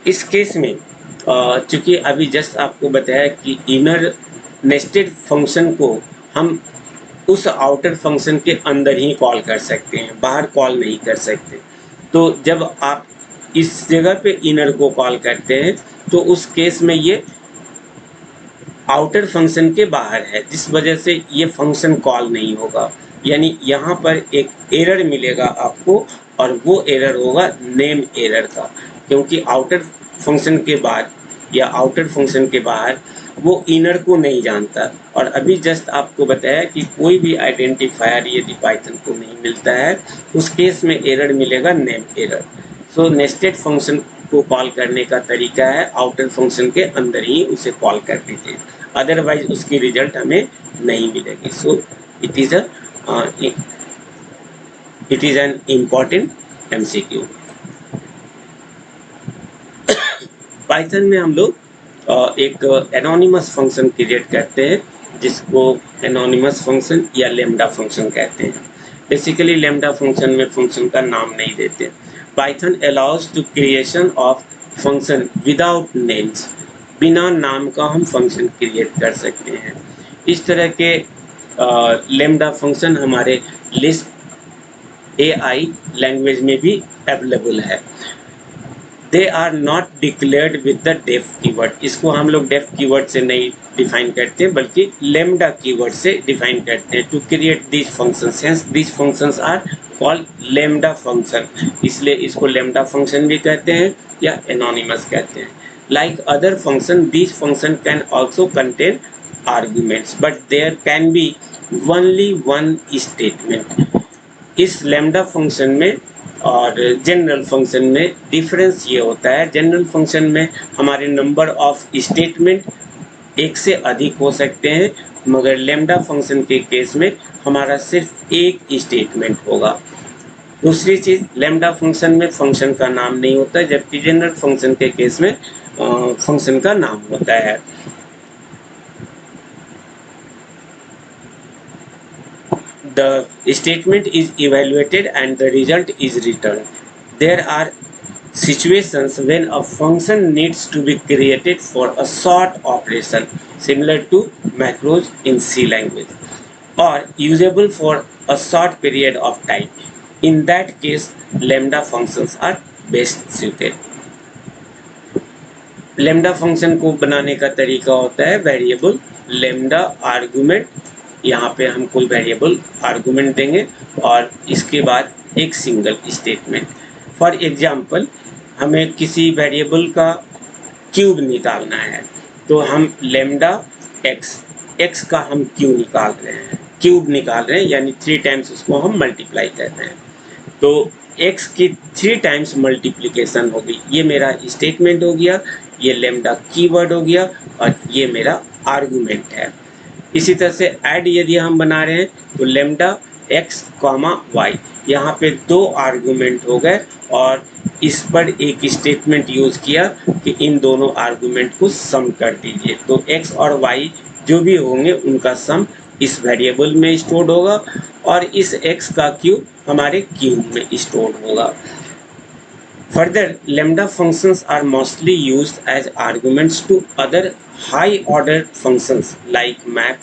Speaker 1: इस केस में चूंकि अभी जस्ट आपको बताया कि इनर नेस्टेड फंक्शन को हम उस आउटर फंक्शन के अंदर ही कॉल कर सकते हैं, बाहर कॉल नहीं कर सकते। तो जब आप इस जगह पे इनर को कॉल करते हैं तो उस केस में ये आउटर फंक्शन के बाहर है, जिस वजह से ये फंक्शन कॉल नहीं होगा। यानी यहाँ पर एक एरर मिलेगा आपको, और वो एरर होगा नेम एरर का, क्योंकि आउटर फंक्शन के बाद या आउटर फंक्शन के बाहर वो इनर को नहीं जानता। और अभी जस्ट आपको बताया कि कोई भी आइडेंटिफायर यदि पाइथन को नहीं मिलता है उस केस में एरर मिलेगा नेम एरर। सो नेस्टेड फंक्शन को कॉल करने का तरीका है आउटर फंक्शन के अंदर ही उसे कॉल कर दीजिए, अदरवाइज उसकी रिजल्ट हमें नहीं मिलेगी। So it is an important MCQ। Python में हम लोग एक एनोनिमस फंक्शन क्रिएट करते हैं जिसको एनोनिमस फंक्शन या लेम्डा फंक्शन कहते हैं। बेसिकली लेम्डा फंक्शन में फंक्शन का नाम नहीं देते। Python allows to creation of function without names, बिना नाम का हम फंक्शन क्रिएट कर सकते हैं। इस तरह के लेम्डा फंक्शन हमारे लिस्प AI लैंग्वेज में भी अवेलेबल है। They are not declared with the def keyword, इसको हम लोग डेफ कीवर्ड से नहीं डिफाइन करते बल्कि लेम्डा कीवर्ड से डिफाइन करते हैं। To create this functions, hence this functions are called lambda function, इसलिए इसको लेम्डा फंक्शन भी कहते हैं या एनोनिमस कहते हैं। Like other function, this function can also contain arguments but there can be only one statement. इस लेम्डा फंक्शन में और जनरल फंक्शन में डिफरेंस ये होता है, जनरल फंक्शन में हमारे नंबर ऑफ स्टेटमेंट एक से अधिक हो सकते हैं, मगर लेम्डा फंक्शन के केस में हमारा सिर्फ एक स्टेटमेंट होगा। दूसरी चीज़, लेम्डा फंक्शन में फंक्शन का नाम नहीं होता, जबकि जनरल फंक्शन के केस में फंक्शन का नाम होता है। The statement is evaluated and the result is returned. There are situations when a function needs to be created for a sort operation similar to macros in C language or usable for a short period of time. In that case, lambda functions are best suited. lambda function को बनाने का तरीका होता है variable lambda argument, यहाँ पे हम कोई वेरिएबल आर्गुमेंट देंगे और इसके बाद एक सिंगल स्टेटमेंट। फॉर एग्जांपल, हमें किसी वेरिएबल का क्यूब निकालना है तो हम लेम्डा एक्स का हम क्यूब निकाल रहे हैं, यानी 3 टाइम्स उसको हम मल्टीप्लाई कर रहे हैं। तो x की 3 टाइम्स मल्टीप्लिकेशन होगी, ये मेरा स्टेटमेंट हो गया, ये लेम्डा कीवर्ड हो गया और ये मेरा आर्गुमेंट है। इसी तरह से ऐड यदि हम बना रहे हैं तो लेम्डा x, y, यहाँ पे 2 आर्गुमेंट हो गए और इस पर एक स्टेटमेंट यूज किया कि इन दोनों आर्गुमेंट को सम कर दीजिए। तो x और y जो भी होंगे उनका सम इस वेरिएबल में स्टोर होगा और इस x का क्यूब हमारे क्यूब में स्टोर होगा। Further, lambda functions are mostly used as arguments to other high order functions like map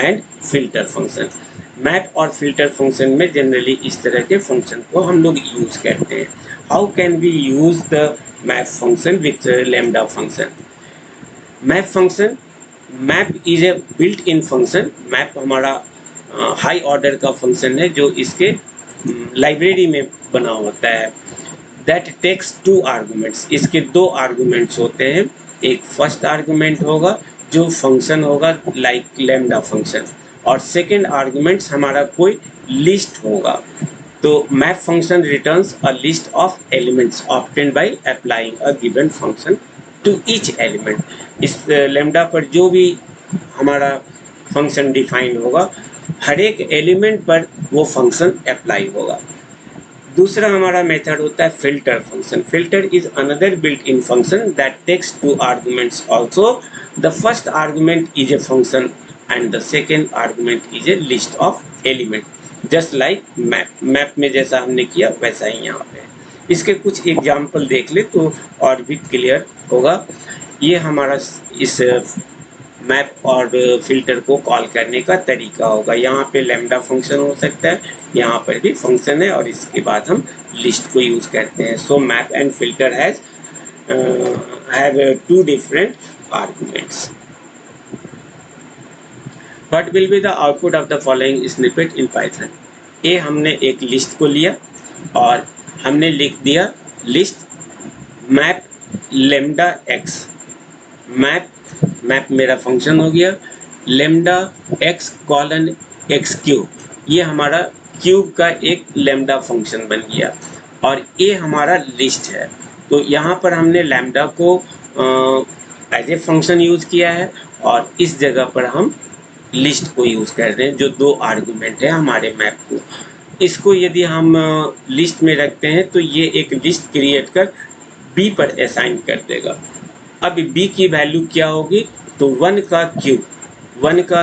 Speaker 1: and filter function. Map और फिल्टर फंक्शन में जनरली इस तरह के फंक्शन को हम लोग यूज करते हैं। How can we use the map function with lambda function? Map function, map is a built in function. Map हमारा हाई ऑर्डर का फंक्शन है जो इसके लाइब्रेरी में बना होता है। दैट टेक्स टू आर्गूमेंट्स, इसके दो आर्गूमेंट्स होते हैं। एक फर्स्ट आर्गूमेंट होगा जो फंक्शन होगा लाइक लैम्डा फंक्शन, और सेकेंड आर्गूमेंट्स हमारा कोई लिस्ट होगा। तो map function returns a list of elements obtained by applying a given function to each element. इस लैम्डा पर जो भी हमारा फंक्शन डिफाइन होगा, हर एक एलिमेंट पर वो फंक्शन अप्लाई होगा। दूसरा हमारा मेथड होता है filter function. Filter is another built in function that takes two arguments also. The first argument is a function and the second argument is a list of element, just like map. Map में जैसा हमने किया वैसा ही यहाँ पे। इसके कुछ example देख ले तो और भी क्लियर होगा। ये हमारा इस मैप और फिल्टर को कॉल करने का तरीका होगा। यहाँ पे लैम्डा फंक्शन हो सकता है, यहाँ पर भी फंक्शन है, और इसके बाद हम लिस्ट को यूज करते हैं। So map and filter have two different arguments. What will be the output of the following snippet in Python? ये हमने एक लिस्ट को लिया और हमने लिख दिया list map lambda x. Map मेरा फंक्शन हो गया, lambda x colon x cube, ये हमारा क्यूब का एक लैम्डा फंक्शन बन गया, और ये हमारा लिस्ट है। तो यहाँ पर हमने लैम्डा को एज ए फंक्शन यूज किया है, और इस जगह पर हम लिस्ट को यूज कर रहे हैं जो दो आर्गुमेंट है हमारे मैप को। इसको यदि हम लिस्ट में रखते हैं तो ये एक लिस्ट क्रिएट कर बी पर असाइन कर देगा। अब b की वैल्यू क्या होगी? तो 1 का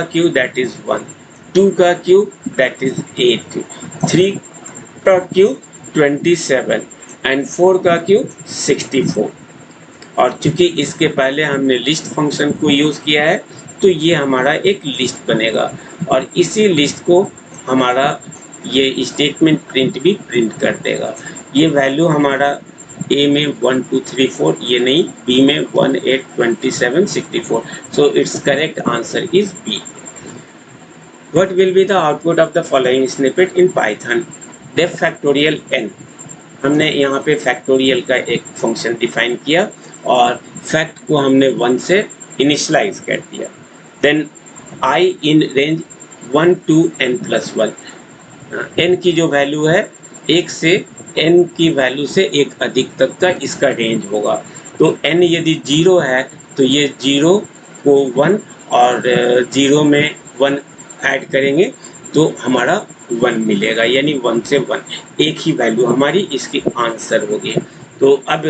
Speaker 1: क्यूब दैट इज 1, 2 का क्यूब दैट इज 8, 3 का क्यूब 27 एंड 4 का क्यूब 64। और चूंकि इसके पहले हमने लिस्ट फंक्शन को यूज किया है तो ये हमारा एक लिस्ट बनेगा, और इसी लिस्ट को हमारा ये स्टेटमेंट प्रिंट भी प्रिंट कर देगा। ये वैल्यू हमारा ए में 1 2 3 4, ये नहीं, बी में 1 8 27 64। So it's correct answer is B. What will be the output of the following snippet in Python? Def factorial n। हमने यहाँ पे फैक्टोरियल का एक फंक्शन डिफाइन किया और फैक्ट को हमने 1 से इनिशियलाइज कर दिया। Then i in range 1 to n+1। n की जो वैल्यू है 1 से n की वैल्यू से एक अधिक तक का इसका रेंज होगा। तो n यदि 0 है तो ये 0 को 1 और 0 में 1 ऐड करेंगे तो हमारा 1 मिलेगा, यानी 1 से 1 एक ही वैल्यू हमारी इसकी आंसर होगी। तो अब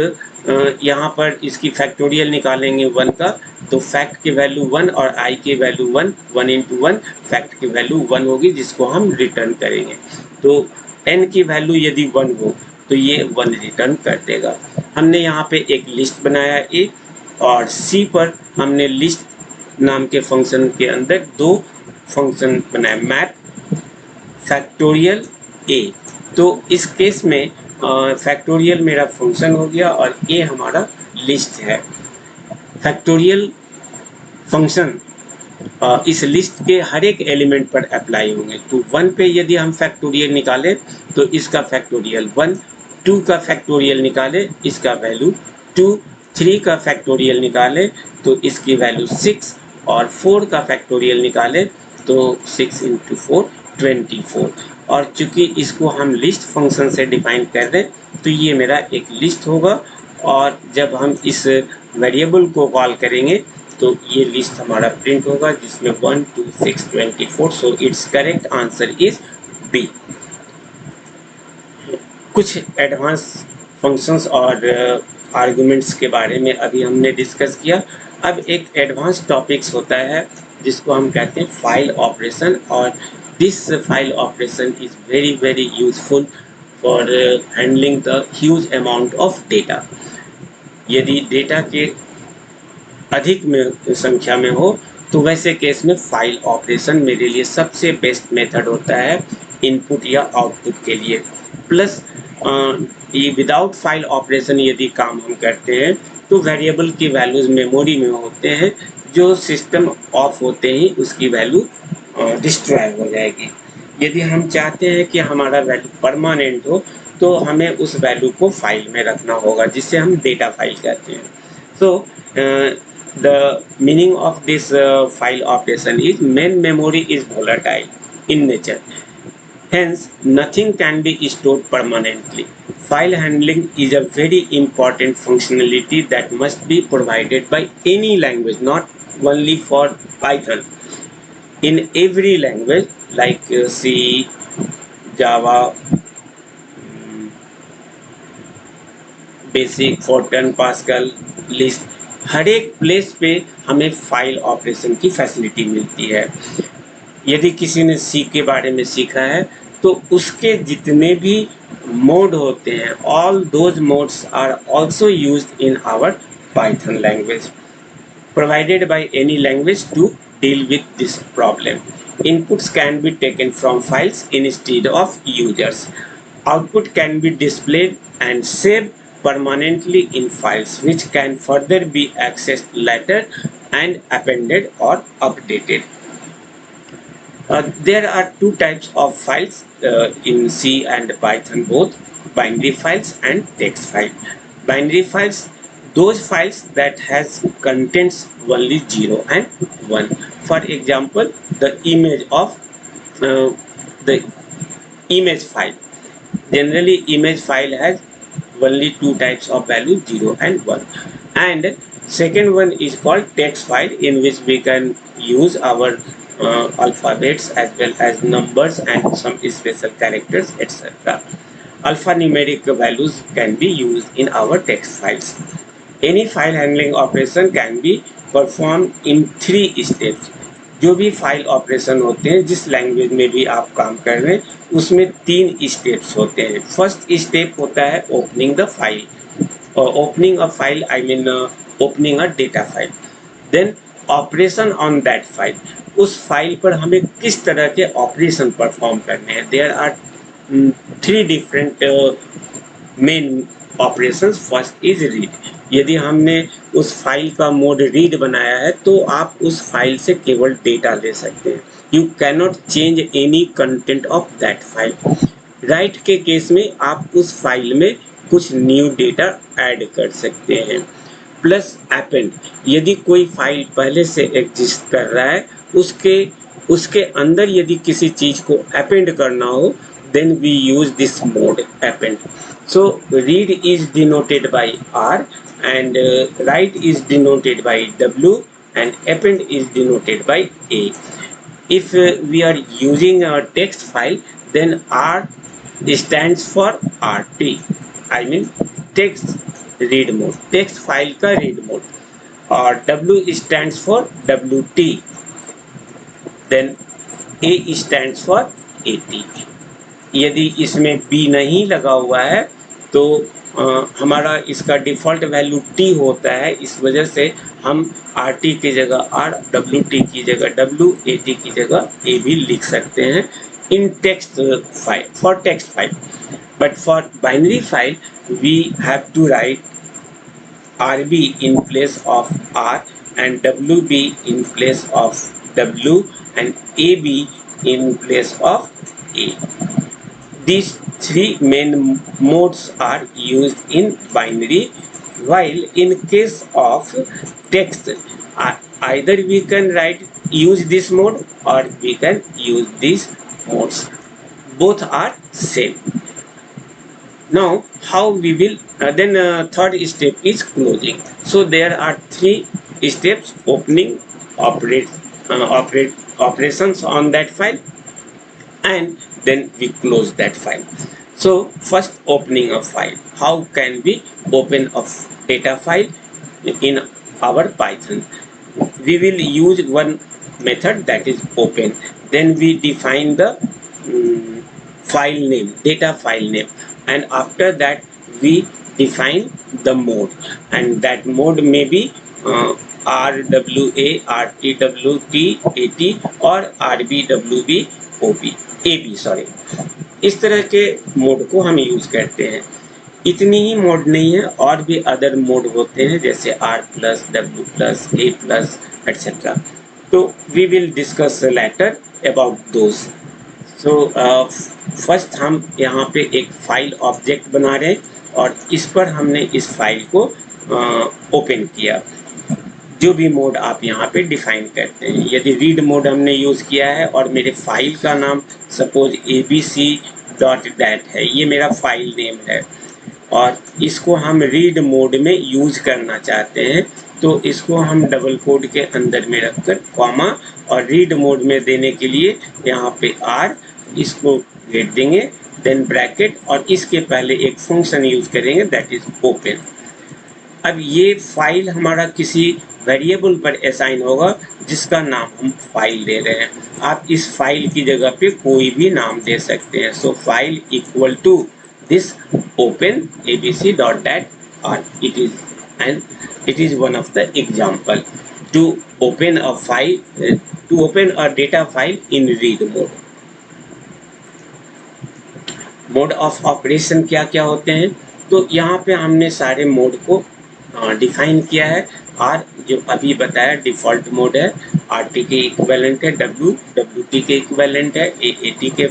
Speaker 1: यहाँ पर इसकी फैक्टोरियल निकालेंगे 1 का, तो फैक्ट की वैल्यू 1 और i की वैल्यू 1, 1 इंटू 1 फैक्ट की वैल्यू 1 होगी जिसको हम रिटर्न करेंगे। तो n की वैल्यू यदि 1 हो तो ये 1 रिटर्न कर देगा। हमने यहाँ पे एक लिस्ट बनाया ए, और C पर हमने लिस्ट नाम के फंक्शन के अंदर दो फंक्शन बनाया, मैप फैक्टोरियल ए। तो इस केस में फैक्टोरियल मेरा फंक्शन हो गया और ए हमारा लिस्ट है। फैक्टोरियल फंक्शन इस लिस्ट के हर एक एलिमेंट पर अप्लाई होंगे। तो 1 पे यदि हम फैक्टोरियल निकालें तो इसका फैक्टोरियल 1, 2 का फैक्टोरियल निकाले इसका वैल्यू 2, 3 का फैक्टोरियल निकाले तो इसकी वैल्यू 6, और 4 का फैक्टोरियल निकाले तो 6 इंटू 4 24। और चूंकि इसको हम लिस्ट फंक्शन से डिफाइन कर रहे हैं तो ये मेरा एक लिस्ट होगा, और जब हम इस वेरिएबल को कॉल करेंगे तो ये लिस्ट हमारा प्रिंट होगा जिसमें 1 2 6 24। So it's correct answer is B. कुछ एडवांस फंक्शंस और आर्गुमेंट्स के बारे में अभी हमने डिस्कस किया। अब एक एडवांस टॉपिक्स होता है जिसको हम कहते हैं फाइल ऑपरेशन, और this file operation is very very useful for handling the huge amount of data. यदि डेटा के अधिक में संख्या में हो तो वैसे केस में फाइल ऑपरेशन मेरे लिए सबसे बेस्ट मेथड होता है इनपुट या आउटपुट के लिए। प्लस ये विदाउट फाइल ऑपरेशन यदि काम हम करते हैं तो वेरिएबल की वैल्यूज मेमोरी में होते हैं, जो सिस्टम ऑफ होते ही उसकी वैल्यू डिस्ट्रॉय हो जाएगी। यदि हम चाहते हैं कि हमारा वैल्यू परमानेंट हो तो हमें उस वैल्यू को फाइल में रखना होगा, जिससे हम डेटा फाइल कहते हैं। So the meaning of this file operation is main memory is volatile in nature. Hence, nothing can be stored permanently. File handling is a very important functionality that must be provided by any language, not only for Python. In every language like C, Java, BASIC, Fortran, Pascal, Lisp, हर एक place पे हमें file operation की facility मिलती है। यदि किसी ने सी के बारे में सीखा है तो उसके जितने भी मोड होते हैं, all those modes are also used in our Python language, provided by any language to deal with this problem. Inputs can be taken from files instead of users. Output can be displayed and saved permanently in files, which can further be accessed later and appended or updated. There are two types of files in C and Python both, binary files and text file. Binary files, those files that has contents only 0 and 1. For example, the image of the image file. Generally, image file has only two types of value, 0 and 1. And second one is called text file, in which we can use our alphabets as well as numbers and some special characters, etc. Alphanumeric values can be used in our text files. Any file handling operation can be performed in 3 steps. जो भी file operation होते हैं, जिस language में भी आप काम कर रहे हैं, उसमें 3 स्टेप्स होते हैं। फर्स्ट स्टेप होता है ओपनिंग द फाइल, और opening a file I mean opening a data file. Then operation on that file, उस फाइल पर हमें किस तरह के ऑपरेशन परफॉर्म करने हैं। There are 3 different main operations. First is read, यदि हमने उस फाइल का मोड रीड बनाया है तो आप उस फाइल से केवल डेटा ले सकते हैं। You cannot change any content of that file. Right के केस में आप उस फाइल में कुछ न्यू डेटा ऐड कर सकते हैं। प्लस अपेंड, यदि कोई फाइल पहले से एग्जिस्ट कर रहा है, उसके अंदर यदि किसी चीज को अपेंड करना हो, then we use this mode append. So read is denoted by R, and write is denoted by W, and append is denoted by A. If we are using a text file, then R stands for RT, I mean text read mode, text file का read mode, और W stands for WT, then A stands for AT. यदि इसमें B नहीं लगा हुआ है तो हमारा इसका डिफ़ॉल्ट वैल्यू T होता है। इस वजह से हम RT की जगह R, WT की जगह W, AT की जगह A भी लिख सकते हैं in text file, for text file. But for binary file we have to write RB in place of R and WB in place of W and AB in place of A. These 3 main modes are used in binary, while in case of text, either we can use this mode or we can use these modes. Both are same. Now how we will then third step is closing. So there are 3 steps: opening, operations on that file, and then we close that file. So first, opening a file. How can we open a data file in our Python? We will use one method, that is open. Then we define the file name, data file name, and after that we define the mode, and that mode may be RWA, RTWT, AT और RBWB OB AB sorry, इस तरह के mode को हम use करते हैं। इतनी ही mode नहीं है, और भी अदर मोड होते हैं जैसे R+, W+, A+, etc. तो we will discuss later about those. So first हम यहाँ पे एक फाइल ऑब्जेक्ट बना रहे हैं, और इस पर हमने इस फाइल को ओपन किया। जो भी मोड आप यहाँ पे डिफाइन करते हैं, यदि रीड मोड हमने यूज़ किया है और मेरे फाइल का नाम सपोज abc.dat है, ये मेरा फाइल नेम है, और इसको हम रीड मोड में यूज करना चाहते हैं, तो इसको हम डबल कोड के अंदर में रखकर कॉमा और रीड मोड में देने के लिए यहाँ पे R, इसको रेट देंगे, देन ब्रैकेट, और इसके पहले एक फंक्शन यूज करेंगे दैट इज ओपन। अब ये फाइल हमारा किसी वेरिएबल पर असाइन होगा जिसका नाम हम फाइल दे रहे हैं। आप इस फाइल की जगह पे कोई भी नाम दे सकते हैं। So file equal to this open abc.dat, or it is one of the example to open a file, to open a data file in read mode. Mode of operation क्या क्या होते हैं, तो यहाँ पे हमने सारे मोड को डिफाइन किया है। आर जो अभी बताया डिफ़ॉल्ट मोड है, RT के इक्विवेलेंट है, WT के इक्विवेलेंट है, AT के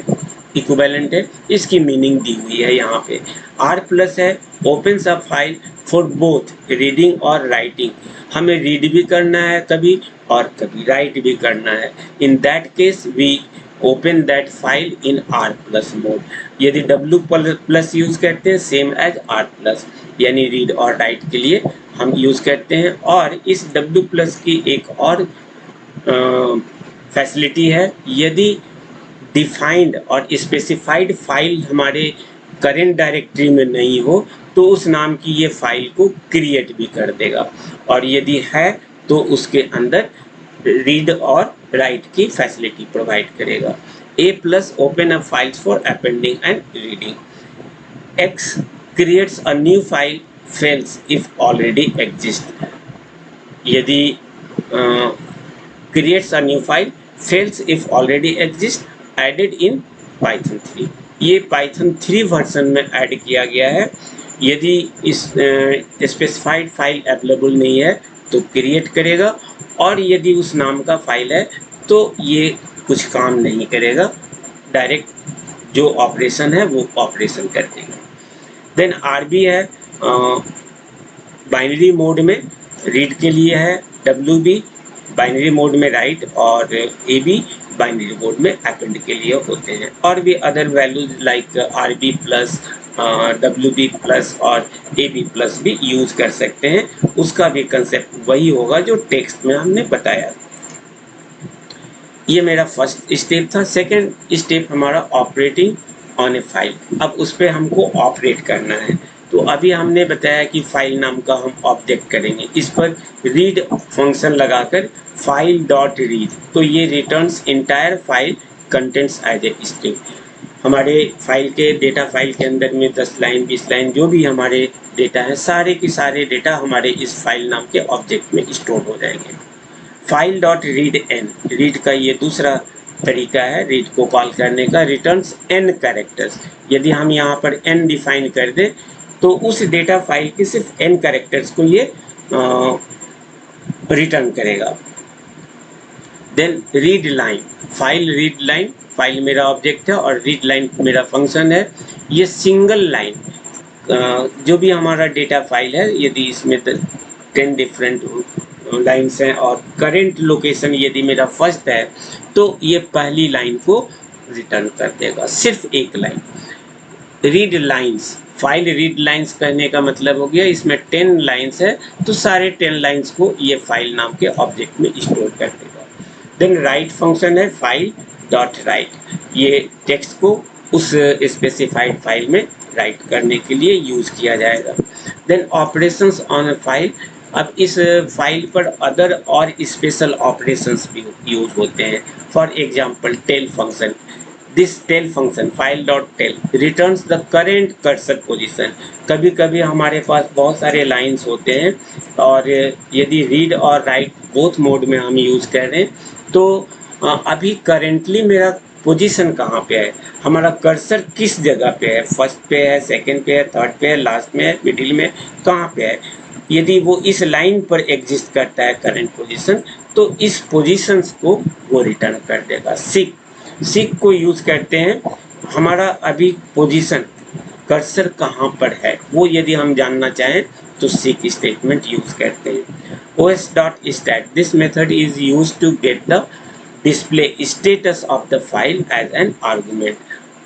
Speaker 1: इक्विवेलेंट है, इसकी मीनिंग दी हुई है यहाँ पे। R+ है opens a file for both reading और राइटिंग, हमें रीड भी करना है कभी और कभी राइट भी करना है। In that case we open that file in R+ mode. यदि W+ यूज करते हैं सेम एज R+, यानी रीड और राइट के लिए हम यूज करते हैं। और इस W+ की एक और फैसिलिटी है, यदि डिफाइंड और स्पेसिफाइड फाइल हमारे करेंट डायरेक्टरी में नहीं हो तो उस नाम की ये फाइल को क्रिएट भी कर देगा, और यदि है तो उसके अंदर रीड और राइट की फैसिलिटी प्रोवाइड करेगा। A+ open a files for appending and reading. X creates a new file fails if already exist. यदि creates a new file fails if already exist added in Python 3। ये Python 3 version में add किया गया है। यदि इस specified file available नहीं है तो क्रिएट करेगा, और यदि उस नाम का फाइल है तो ये कुछ काम नहीं करेगा, डायरेक्ट जो ऑपरेशन है वो ऑपरेशन कर देगा। देन RB है बाइनरी मोड में रीड के लिए है, WB बाइनरी मोड में राइट, और AB बाइनरी मोड में अपेंड के लिए होते हैं। और भी other values like RB+, WB+ और AB+ भी यूज कर सकते हैं, उसका भी कंसेप्ट वही होगा जो टेक्स्ट में हमने बताया। ये मेरा फर्स्ट स्टेप था। सेकंड स्टेप हमारा ऑपरेटिंग ऑन ए फाइल। अब उस पर हमको ऑपरेट करना है, तो अभी हमने बताया कि फाइल नाम का हम ऑब्जेक्ट करेंगे, इस पर रीड फंक्शन लगाकर फाइल डॉट रीड, तो ये returns entire file contents as a string. हमारे फाइल के डेटा फाइल के अंदर में 10 लाइन 20 लाइन जो भी हमारे डेटा है, सारे के सारे डेटा हमारे इस फाइल नाम के ऑब्जेक्ट में स्टोर हो जाएंगे। File dot read N, read का ये दूसरा तरीका है रीड को कॉल करने का, रिटर्न्स n कैरेक्टर्स। यदि हम यहाँ पर n डिफाइन कर दें तो उस डेटा फाइल के सिर्फ n कैरेक्टर्स को ये रिटर्न करेगा। Then read line, file read line, file मेरा ऑब्जेक्ट है और रीड लाइन मेरा फंक्शन है। ये सिंगल लाइन, जो भी हमारा डेटा फाइल है, यदि इसमें 10 डिफरेंट लाइन्स हैं और करेंट लोकेशन यदि मेरा फर्स्ट है तो ये पहली लाइन को रिटर्न कर देगा, सिर्फ एक line. Read lines, file read lines कहने का मतलब हो गया इसमें 10 लाइन्स है तो सारे 10 लाइन्स को ये फाइल नाम के ऑब्जेक्ट में स्टोर कर देगा। देन राइट फंक्शन है फाइल डॉट राइट, ये टेक्स्ट को उस स्पेसिफाइड फाइल में राइट करने के लिए यूज किया जाएगा। Then operations on a file, अब इस फाइल पर अदर और स्पेशल ऑपरेशंस भी यूज होते हैं। For example tell function, this tell function file dot tell returns the current cursor position. कभी कभी हमारे पास बहुत सारे लाइंस होते हैं और यदि रीड और राइट बोथ मोड में हम यूज कर रहे हैं तो अभी करेंटली मेरा पोजीशन कहाँ पे है, हमारा कर्सर किस जगह पे है, फर्स्ट पे है, सेकंड पे है, थर्ड पे है, लास्ट में है, मिडिल में, कहाँ पे है। यदि वो इस लाइन पर एग्जिस्ट करता है करंट पोजीशन, तो इस पोजीशंस को वो रिटर्न कर देगा। सीक को यूज करते हैं, हमारा अभी पोजीशन कर्सर कहाँ पर है वो यदि हम जानना चाहें तो सीक स्टेटमेंट यूज करते हैं। os.stat, this method is used to get the display status of the file as an argument,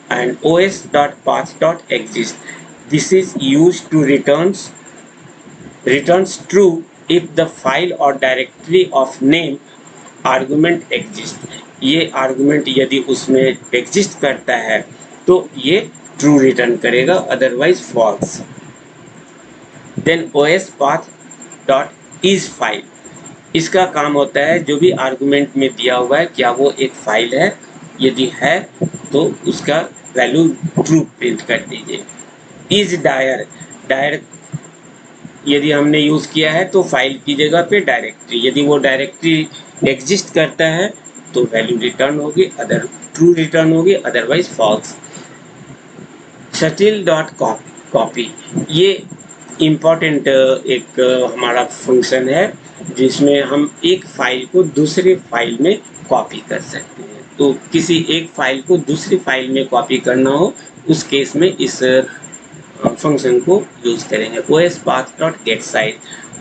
Speaker 1: and os.path.exist, this is used to returns true if the file or directory of name argument exist। ये argument यदि उसमें exist करता है तो ये true return करेगा, otherwise false। Then os path dot is file, इसका काम होता है जो भी आर्गुमेंट में दिया हुआ है क्या वो एक फाइल है, यदि है तो उसका वैल्यू ट्रू प्रिंट कर दीजिए। इज डायर, डायर यदि हमने यूज किया है तो फाइल की जगह पे डायरेक्टरी, यदि वो डायरेक्टरी एग्जिस्ट करता है तो वैल्यू रिटर्न होगी, अदर ट्रू रिटर्न होगी, अदरवाइज फॉल्स। शटिल डॉट कॉपी, ये इम्पॉर्टेंट एक हमारा फंक्शन है जिसमें हम एक फाइल को दूसरे फाइल में कॉपी कर सकते हैं। तो किसी एक फाइल को दूसरी फाइल में कॉपी करना हो उस केस में इस फंक्शन को यूज करेंगे। os path dot get size,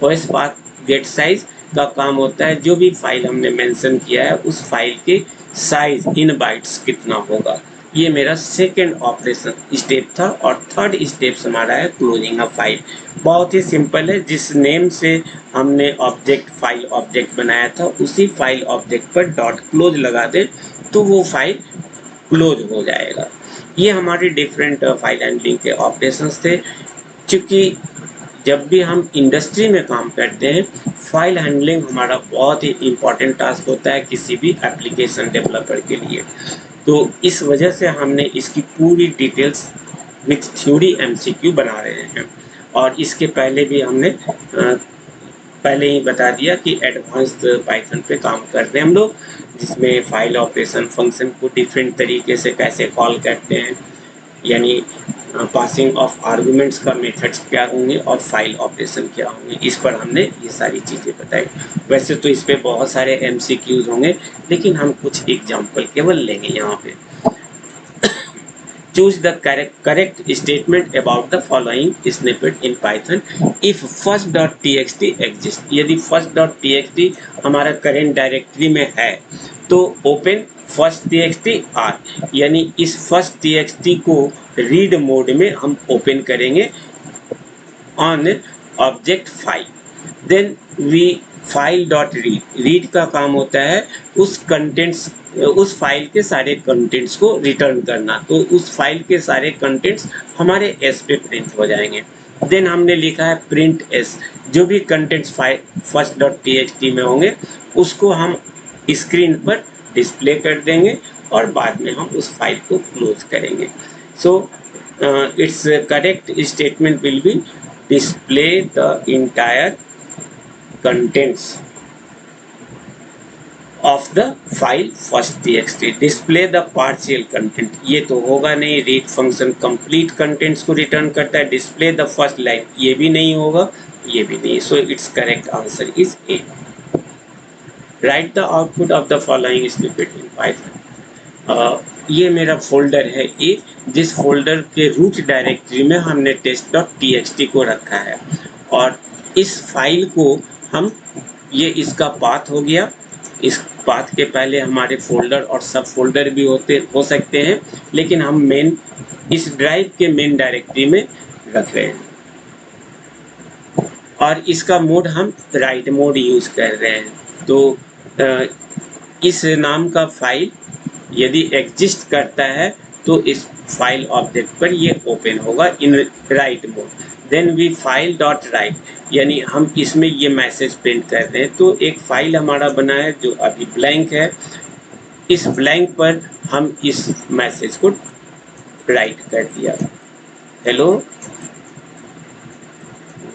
Speaker 1: os path get size का काम होता है जो भी फाइल हमने मेंशन किया है उस फाइल के साइज इन बाइट्स कितना होगा। ये मेरा सेकेंड ऑपरेशन स्टेप था और थर्ड स्टेप हमारा है क्लोजिंग अ फाइल। बहुत ही सिंपल है, जिस नेम से हमने ऑब्जेक्ट फाइल ऑब्जेक्ट बनाया था उसी फाइल ऑब्जेक्ट पर डॉट क्लोज लगा दें तो वो फाइल क्लोज हो जाएगा। ये हमारे डिफरेंट फाइल हैंडलिंग के ऑपरेशंस थे। क्योंकि जब भी हम इंडस्ट्री में काम करते हैं फाइल हैंडलिंग हमारा बहुत ही इम्पोर्टेंट टास्क होता है किसी भी एप्लीकेशन डेवलपर के लिए। तो इस वजह से हमने इसकी पूरी डिटेल्स विथ थ्योरी एमसीक्यू बना रहे हैं। और इसके पहले भी हमने पहले ही बता दिया कि एडवांस्ड पाइथन पे काम कर रहे हैं हम लोग, जिसमें फाइल ऑपरेशन फंक्शन को डिफरेंट तरीके से कैसे कॉल करते हैं, यानी पासिंग ऑफ आर्गुमेंट्स का मेथड्स क्या होंगे और फाइल ऑपरेशन क्या होंगे, इस पर हमने ये सारी चीज़ें बताई। वैसे तो इस पे बहुत सारे एमसीक्यूज होंगे लेकिन हम कुछ एग्जांपल केवल लेंगे यहाँ पे। Choose the correct statement about the following snippet in Python if first.txt exists। यदि first.txt हमारा करेंट डायरेक्टरी में है तो ओपन first.txt r, यानी इस first.txt को रीड मोड में हम ओपन करेंगे on object file. Then we file dot read, read का काम होता है उस कंटेंट्स उस फाइल के सारे कंटेंट्स को रिटर्न करना, तो उस फाइल के सारे कंटेंट्स हमारे एस पे प्रिंट हो जाएंगे। देन हमने लिखा है प्रिंट एस, जो भी contents file first dot TXT में होंगे उसको हम स्क्रीन पर डिस्प्ले कर देंगे और बाद में हम उस फाइल को क्लोज करेंगे। So it's correct statement will be display the entire contents of the file first.txt, display the partial content, ये तो होगा नहीं। read function complete contents को रिटर्न करता है, display the first line ये भी नहीं होगा, ये भी नहीं। so its correct answer is A। write the output of the following snippet in Python। ये मेरा फोल्डर है ए, जिस फोल्डर के रूट डायरेक्टरी में हमने test.txt को रखा है और इस फाइल को हम, ये इसका पाथ हो गया। इस पाथ के पहले हमारे फोल्डर और सब फोल्डर भी हो सकते हैं, लेकिन हम मेन इस ड्राइव के मेन डायरेक्टरी में रख रहे हैं और इसका मोड हम राइट मोड यूज कर रहे हैं। तो इस नाम का फाइल यदि एग्जिस्ट करता है तो इस फाइल ऑब्जेक्ट पर ये ओपन होगा in write mode. Then we file dot write, यानी हम इसमें ये मैसेज प्रिंट कर रहे हैं। तो एक फाइल हमारा बना है जो अभी ब्लैंक है, इस ब्लैंक पर हम इस मैसेज को राइट कर दिया, हेलो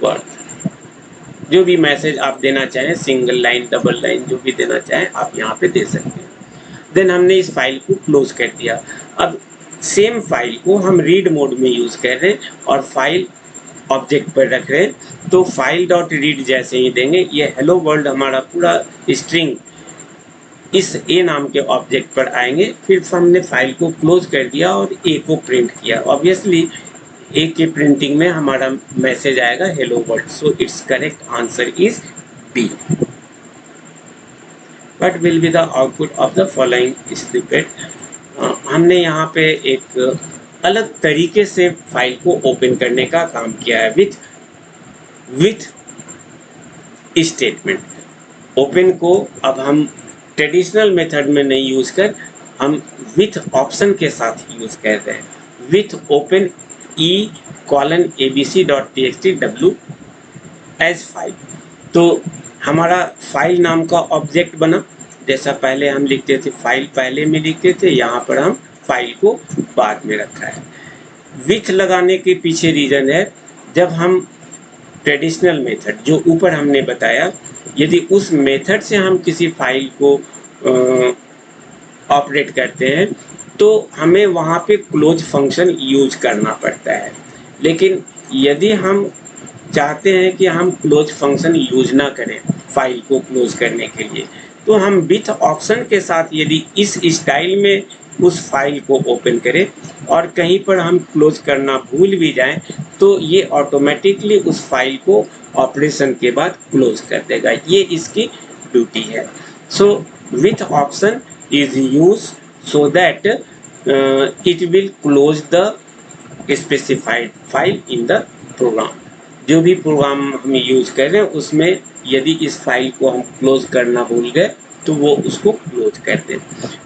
Speaker 1: वर्ल्ड। जो भी मैसेज आप देना चाहें, सिंगल लाइन, डबल लाइन, जो भी देना चाहें आप यहाँ पे दे सकते हैं। देन हमने इस फाइल को क्लोज कर दिया। अब सेम फाइल को हम रीड मोड में यूज कर रहे हैं और फाइल ऑब्जेक्ट पर रख रहे हैं। तो फाइल डॉट रीड जैसे ही देंगे, ये हेलो वर्ल्ड हमारा पूरा स्ट्रिंग इस ए नाम के ऑब्जेक्ट पर आएंगे। फिर हमने फाइल को क्लोज कर दिया और ए को प्रिंट किया। ऑब्वियसली ए के प्रिंटिंग में हमारा मैसेज आएगा hello world. So it's correct answer is B. What will be the output of the following snippet? हमने यहाँ पे एक अलग तरीके से फाइल को ओपन करने का काम किया है विथ स्टेटमेंट। ओपन को अब हम ट्रेडिशनल मेथड में नहीं यूज कर, हम विथ ऑप्शन के साथ यूज कर रहे हैं। With open E colon abc.txt w as file. तो हमारा फाइल नाम का ऑब्जेक्ट बना, जैसा पहले हम लिखते थे, फाइल पहले में लिखते थे, यहाँ पर हम फाइल को बाद में रखा है। विथ लगाने के पीछे रीजन है, जब हम ट्रेडिशनल मेथड जो ऊपर हमने बताया, यदि उस मेथड से हम किसी फाइल को ऑपरेट करते हैं तो हमें वहाँ पे क्लोज फंक्शन यूज करना पड़ता है। लेकिन यदि हम चाहते हैं कि हम क्लोज फंक्शन यूज ना करें फाइल को क्लोज करने के लिए, तो हम विथ ऑप्शन के साथ यदि इस स्टाइल में उस फाइल को ओपन करें और कहीं पर हम क्लोज करना भूल भी जाएं, तो ये ऑटोमेटिकली उस फाइल को ऑपरेशन के बाद क्लोज कर देगा। ये इसकी ड्यूटी है। So with option is use so that it will close the specified file in the program. जो भी प्रोग्राम हम यूज कर रहे हैं उसमें यदि इस फाइल को हम क्लोज करना भूल गए तो वो उसको क्लोज कर दे।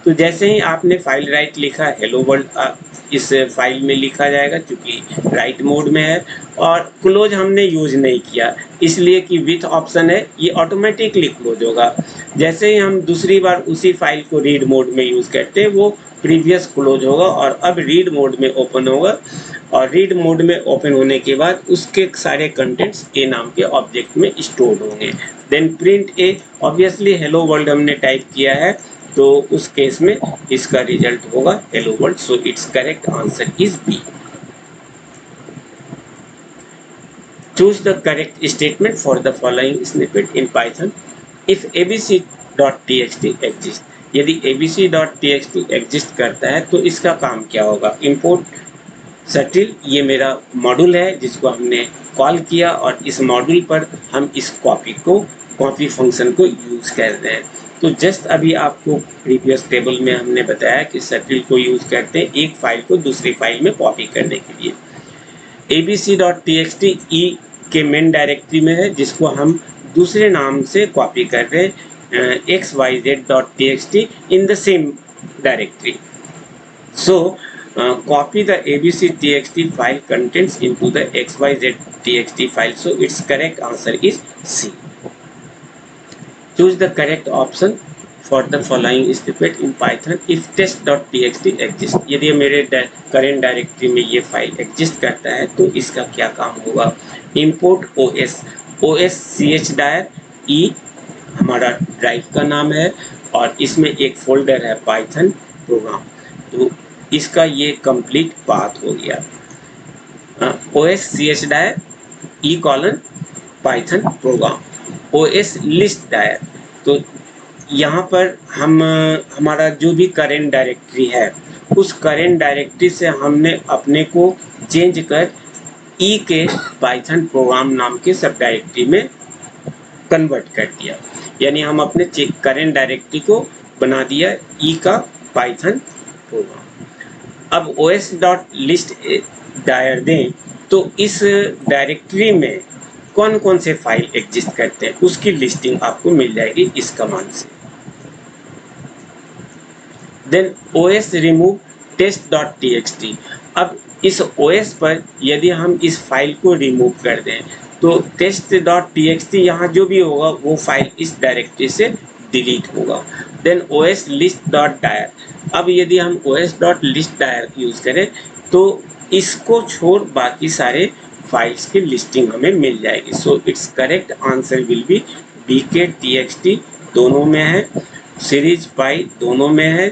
Speaker 1: तो जैसे ही आपने फाइल राइट लिखा, हेलो वर्ल्ड इस फाइल में लिखा जाएगा क्योंकि राइट मोड में है, और क्लोज हमने यूज नहीं किया इसलिए कि विथ ऑप्शन है, ये ऑटोमेटिकली क्लोज होगा। जैसे ही हम दूसरी बार उसी फाइल को रीड मोड में यूज करते हैं, वो प्रीवियस क्लोज होगा और अब रीड मोड में ओपन होगा, और रीड मोड में ओपन होने के बाद उसके सारे कंटेंट्स ए नाम के ऑब्जेक्ट में स्टोर होंगे। Then print a, obviously hello world हमने टाइप किया है तो उस केस में इसका रिजल्ट होगा hello world. So it's correct answer is B. Choose the correct statement for the following snippet in Python. If abc.txt exist, यदि abc.txt एग्जिस्ट करता है तो इसका काम क्या होगा? इंपोर्ट सटिल, ये मेरा मॉड्यूल है जिसको हमने कॉल किया और इस मॉड्यूल पर हम इस कॉपी फंक्शन को यूज कर रहे हैं। तो जस्ट अभी आपको प्रीवियस टेबल में हमने बताया कि सटिल को यूज करते हैं एक फाइल को दूसरी फाइल में कॉपी करने के लिए। abc.txt ई के मेन डायरेक्टरी में है जिसको हम दूसरे नाम से कॉपी कर रहे हैं, xyz.txt in the same directory. So copy the abc.txt file contents into the xyz.txt file. So its correct answer is C. Choose the correct option for the following snippet in Python. If test.txt exists, यदि मेरे current directory में ये file exist करता है तो इसका क्या काम होगा? Import os chdir e हमारा ड्राइव का नाम है और इसमें एक फोल्डर है पाइथन प्रोग्राम, तो इसका ये कंप्लीट पाथ हो गया। os chdir e colon Python program, os list dir, तो यहाँ पर हम हमारा जो भी करेंट डायरेक्टरी है उस करेंट डायरेक्टरी से हमने अपने को चेंज कर ई के पाइथन प्रोग्राम नाम के सब डायरेक्टरी में कन्वर्ट कर दिया, यानी हम अपने करेंट डायरेक्टरी को बना दिया ई का पाइथन प्रोग्राम। अब os.list डायर दें तो इस डायरेक्टरी में कौन कौन से फाइल एग्जिस्ट करते हैं उसकी लिस्टिंग आपको मिल जाएगी इस कमांड से। Then os remove test.txt। अब इस OS पर यदि हम इस फाइल को रिमूव कर दें तो test.txt यहाँ जो भी होगा वो फाइल इस डायरेक्टरी से डिलीट होगा। देन os list.dir, अब यदि हम os.list.dir यूज करें तो इसको छोड़ बाकी सारे फाइल्स की लिस्टिंग हमें मिल जाएगी। So it's correct answer will B bk.txt दोनों में है, सीरीज पाई दोनों में है,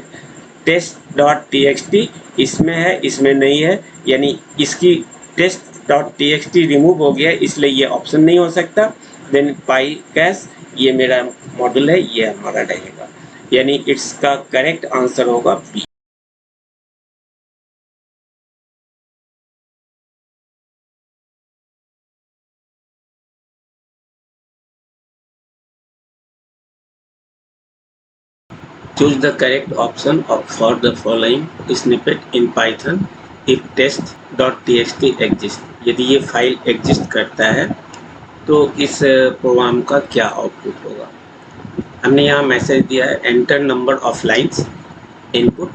Speaker 1: test.txt इसमें है इसमें नहीं है, यानी इसकी test.txt रिमूव हो गया इसलिए ये ऑप्शन नहीं हो सकता। देन पाई कैश ये मेरा मॉडल है, ये हमारा रहेगा, यानी इट्स का करेक्ट आंसर होगा B. Choose the correct option for the following snippet in Python if test.txt exists। यदि ये फाइल एग्जिस्ट करता है तो इस प्रोग्राम का क्या आउटपुट होगा। हमने यहाँ मैसेज दिया है enter number of lines input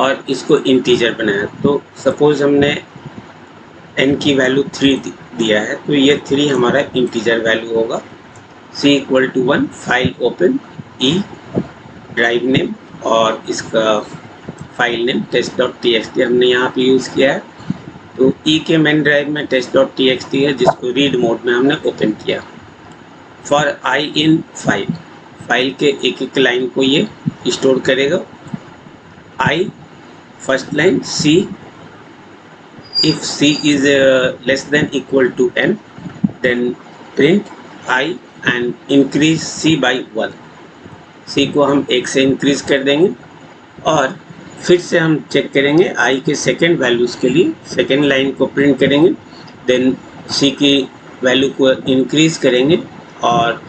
Speaker 1: और इसको इंटीजर बनाया। तो सपोज हमने n की वैल्यू 3 दिया है तो ये 3 हमारा इंटीजर वैल्यू होगा। c equal to 1, file open, e drive name और इसका फाइल नेम test.txt हमने यहाँ पे यूज़ किया है। तो e के मेन ड्राइव में test.txt है जिसको रीड मोड में हमने ओपन किया। फॉर i इन फाइल के एक एक लाइन को ये स्टोर करेगा। i first line c, if c is less than equal to n then print I and increase c by 1। c को हम 1 से इंक्रीज कर देंगे और फिर से हम चेक करेंगे i के सेकेंड वैल्यूज़ के लिए सेकेंड लाइन को प्रिंट करेंगे। देन c की वैल्यू को इंक्रीज करेंगे और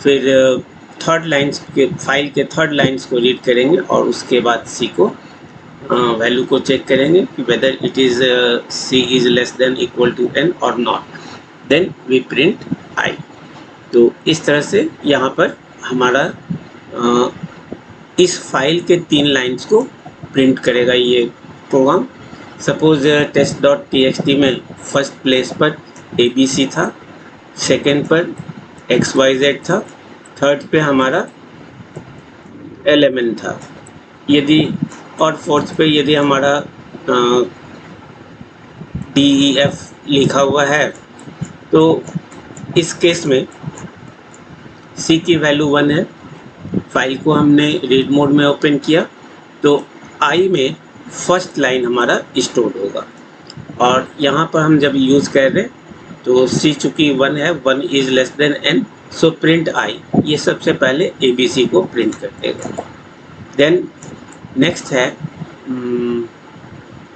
Speaker 1: फिर थर्ड लाइन्स के फाइल के थर्ड लाइन्स को रीड करेंगे और उसके बाद c को वैल्यू को चेक करेंगे कि whether it is c is less than equal to n और not, then we print i। तो इस तरह से यहाँ पर हमारा इस फाइल के 3 लाइन्स को प्रिंट करेगा ये प्रोग्राम। सपोज test.txt में फर्स्ट प्लेस पर abc था, सेकेंड पर xyz था, थर्ड पे हमारा lmn था, यदि और फोर्थ पे यदि हमारा DEF लिखा हुआ है तो इस केस में C की वैल्यू 1 है। फाइल को हमने रीड मोड में ओपन किया तो I में फर्स्ट लाइन हमारा स्टोर होगा और यहाँ पर हम जब यूज़ कर रहे हैं तो C चूँकि 1 है, 1 is less then n, so print I ये सबसे पहले ABC को प्रिंट कर देगा। देन नेक्स्ट है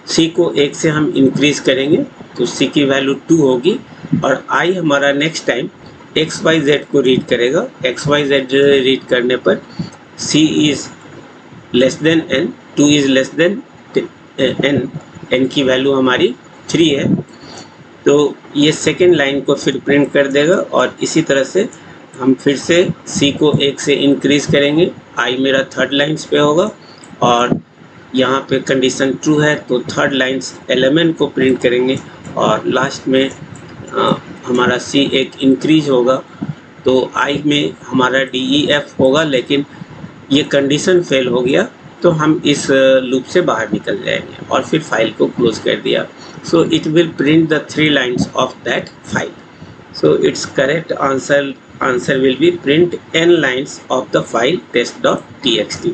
Speaker 1: C को 1 से हम इंक्रीज करेंगे तो C की वैल्यू 2 होगी और I हमारा नेक्स्ट टाइम XYZ को रीड करेगा। XYZ रीड करने पर C is less then n, 2 is less then n की वैल्यू हमारी 3 है तो ये सेकेंड लाइन को फिर प्रिंट कर देगा और इसी तरह से हम फिर से C को 1 से इंक्रीज करेंगे। I मेरा थर्ड लाइन्स पे होगा और यहाँ पे कंडीशन ट्रू है तो थर्ड लाइन्स एलिमेंट को प्रिंट करेंगे और लास्ट में हमारा C एक इंक्रीज होगा तो I में हमारा DEF होगा, लेकिन ये कंडीशन फेल हो गया तो हम इस लूप से बाहर निकल जाएंगे और फिर फाइल को क्लोज कर दिया। So it will print the 3 lines of that file. So it's correct answer will B print n lines of the file test.txt।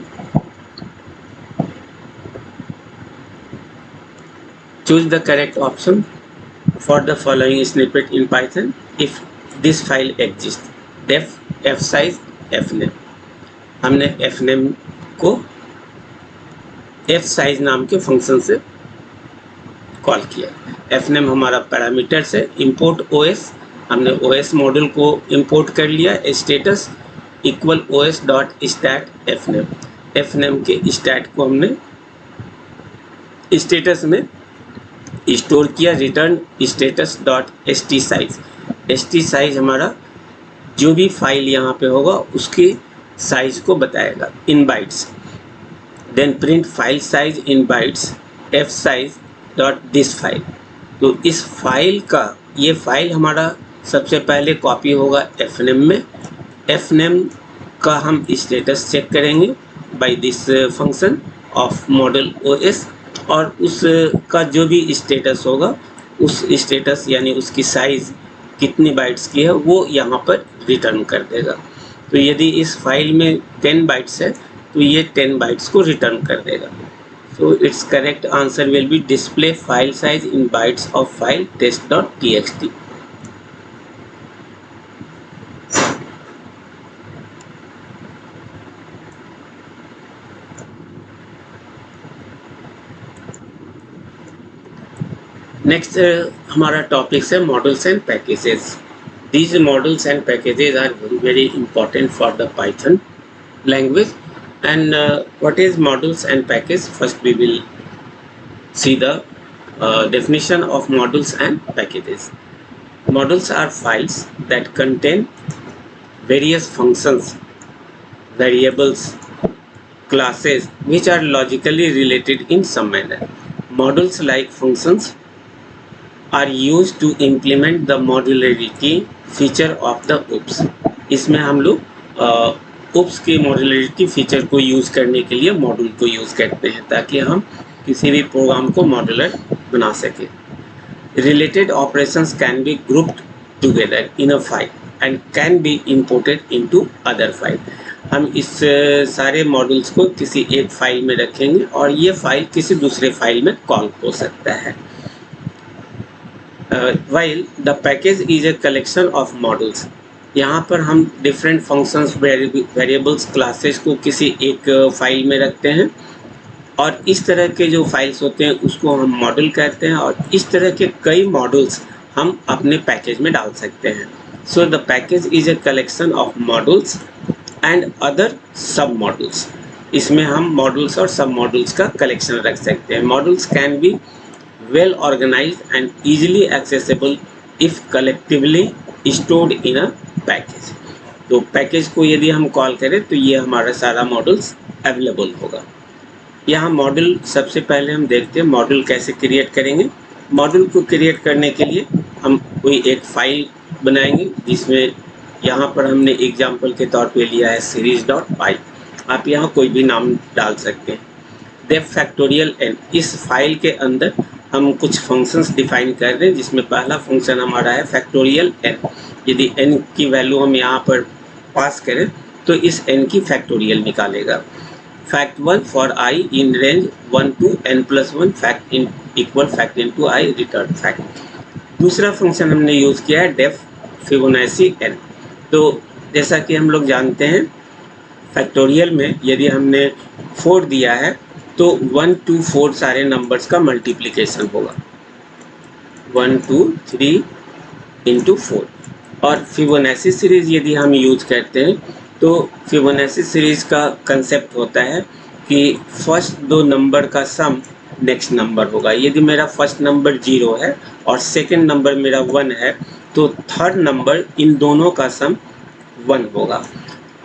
Speaker 1: Choose the correct option for the following snippet in Python if this file exists। def, fsize, fname। हमने fname को fsize नाम के function से call किया। fname हमारा parameters है। import os, हमने os model को import कर लिया। status equal os dot stat fname। fname के स्टैट को हमने स्टेटस में स्टोर किया। Return status dot st size. st size हमारा जो भी फाइल यहाँ पे होगा उसकी साइज को बताएगा in bytes. Then print file size in bytes F size dot this file. तो इस फाइल का, ये फाइल हमारा सबसे पहले कॉपी होगा एफ नेम में। एफ नेम का हम स्टेटस चेक करेंगे by this function of model OS, और उस का जो भी स्टेटस होगा उस स्टेटस यानी उसकी साइज़ कितनी बाइट्स की है वो यहाँ पर रिटर्न कर देगा। तो यदि इस फाइल में 10 बाइट्स है तो ये 10 बाइट्स को रिटर्न कर देगा। So its correct answer will be display file size in bytes of file test.txt. Next हमारा टॉपिक्स है models and packages. These models and packages are very important for the Python language. And what is models and package? First we will see the definition of models and packages. Models are files that contain various functions, variables, classes which are logically related in some manner. Models like functions are used to implement the modularity feature of the OOPS. इसमें हम लोग OOPS के modularity feature को use करने के लिए module को use करते हैं ताकि हम किसी भी प्रोग्राम को मॉड्यूलर बना सकें। Related operations can be grouped together in a file and can be imported into other file. हम इस सारे मॉड्यूल्स को किसी एक फाइल में रखेंगे और ये फाइल किसी दूसरे फाइल में कॉल हो सकता है। While the package is a collection of models, यहाँ पर हम डिफरेंट फंक्शंस, वेरिएबल्स, क्लासेस को किसी एक फाइल में रखते हैं और इस तरह के जो फाइल्स होते हैं उसको हम मॉडल कहते हैं और इस तरह के कई मॉडल्स हम अपने पैकेज में डाल सकते हैं। So the package is a collection of models and other सब मॉडल्स। इसमें हम मॉडल्स और सब मॉडल्स का कलेक्शन रख सकते हैं। Models can be well organized and easily accessible if collectively stored in a package. तो पैकेज को यदि हम कॉल करें तो ये हमारा सारा मॉडल्स अवेलेबल होगा। यहाँ मॉडल सबसे पहले हम देखते हैं मॉडल कैसे क्रिएट करेंगे। मॉडल को क्रिएट करने के लिए हम कोई एक फाइल बनाएंगे जिसमें यहाँ पर हमने एग्जाम्पल के तौर पे लिया है series.py। आप यहाँ कोई भी नाम डाल सकते हैं। def फैक्टोरियल n, इस फाइल के अंदर हम कुछ फंक्शंस डिफाइन कर रहे हैं जिसमें पहला फंक्शन हमारा है फैक्टोरियल n। यदि n की वैल्यू हम यहाँ पर पास करें तो इस n की फैक्टोरियल निकालेगा। fact1 for i in range 1 to n+1 fact in equal fact into i return fact। दूसरा फंक्शन हमने यूज़ किया है def फिबोनाची n। तो जैसा कि हम लोग जानते हैं फैक्टोरियल में यदि हमने 4 दिया है तो 1 to 4 सारे नंबर्स का मल्टीप्लिकेशन होगा, 1 2 3 into 4। और फिबोनाची सीरीज यदि हम यूज करते हैं तो फिबोनाची सीरीज का कंसेप्ट होता है कि फर्स्ट दो नंबर का सम नेक्स्ट नंबर होगा। यदि मेरा फर्स्ट नंबर 0 है और सेकंड नंबर मेरा 1 है तो थर्ड नंबर इन दोनों का सम 1 होगा।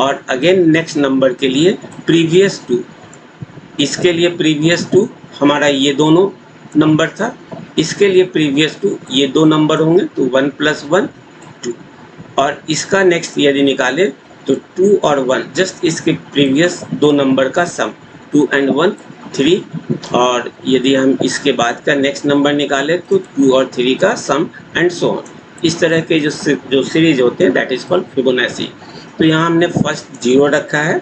Speaker 1: और अगेन नेक्स्ट नंबर के लिए प्रीवियस टू, इसके लिए प्रीवियस टू हमारा ये दोनों नंबर था, इसके लिए प्रीवियस टू ये दो नंबर होंगे तो 1 + 1 2। और इसका नेक्स्ट यदि निकालें तो 2 और 1 जस्ट इसके प्रीवियस दो नंबर का सम 2 and 1 3। और यदि हम इसके बाद का नेक्स्ट नंबर निकालें तो 2 और 3 का सम एंड सो ऑन। इस तरह के जो सीरीज होते हैं दैट इज कॉल्ड फिबोनाची। तो यहाँ हमने फर्स्ट 0 रखा है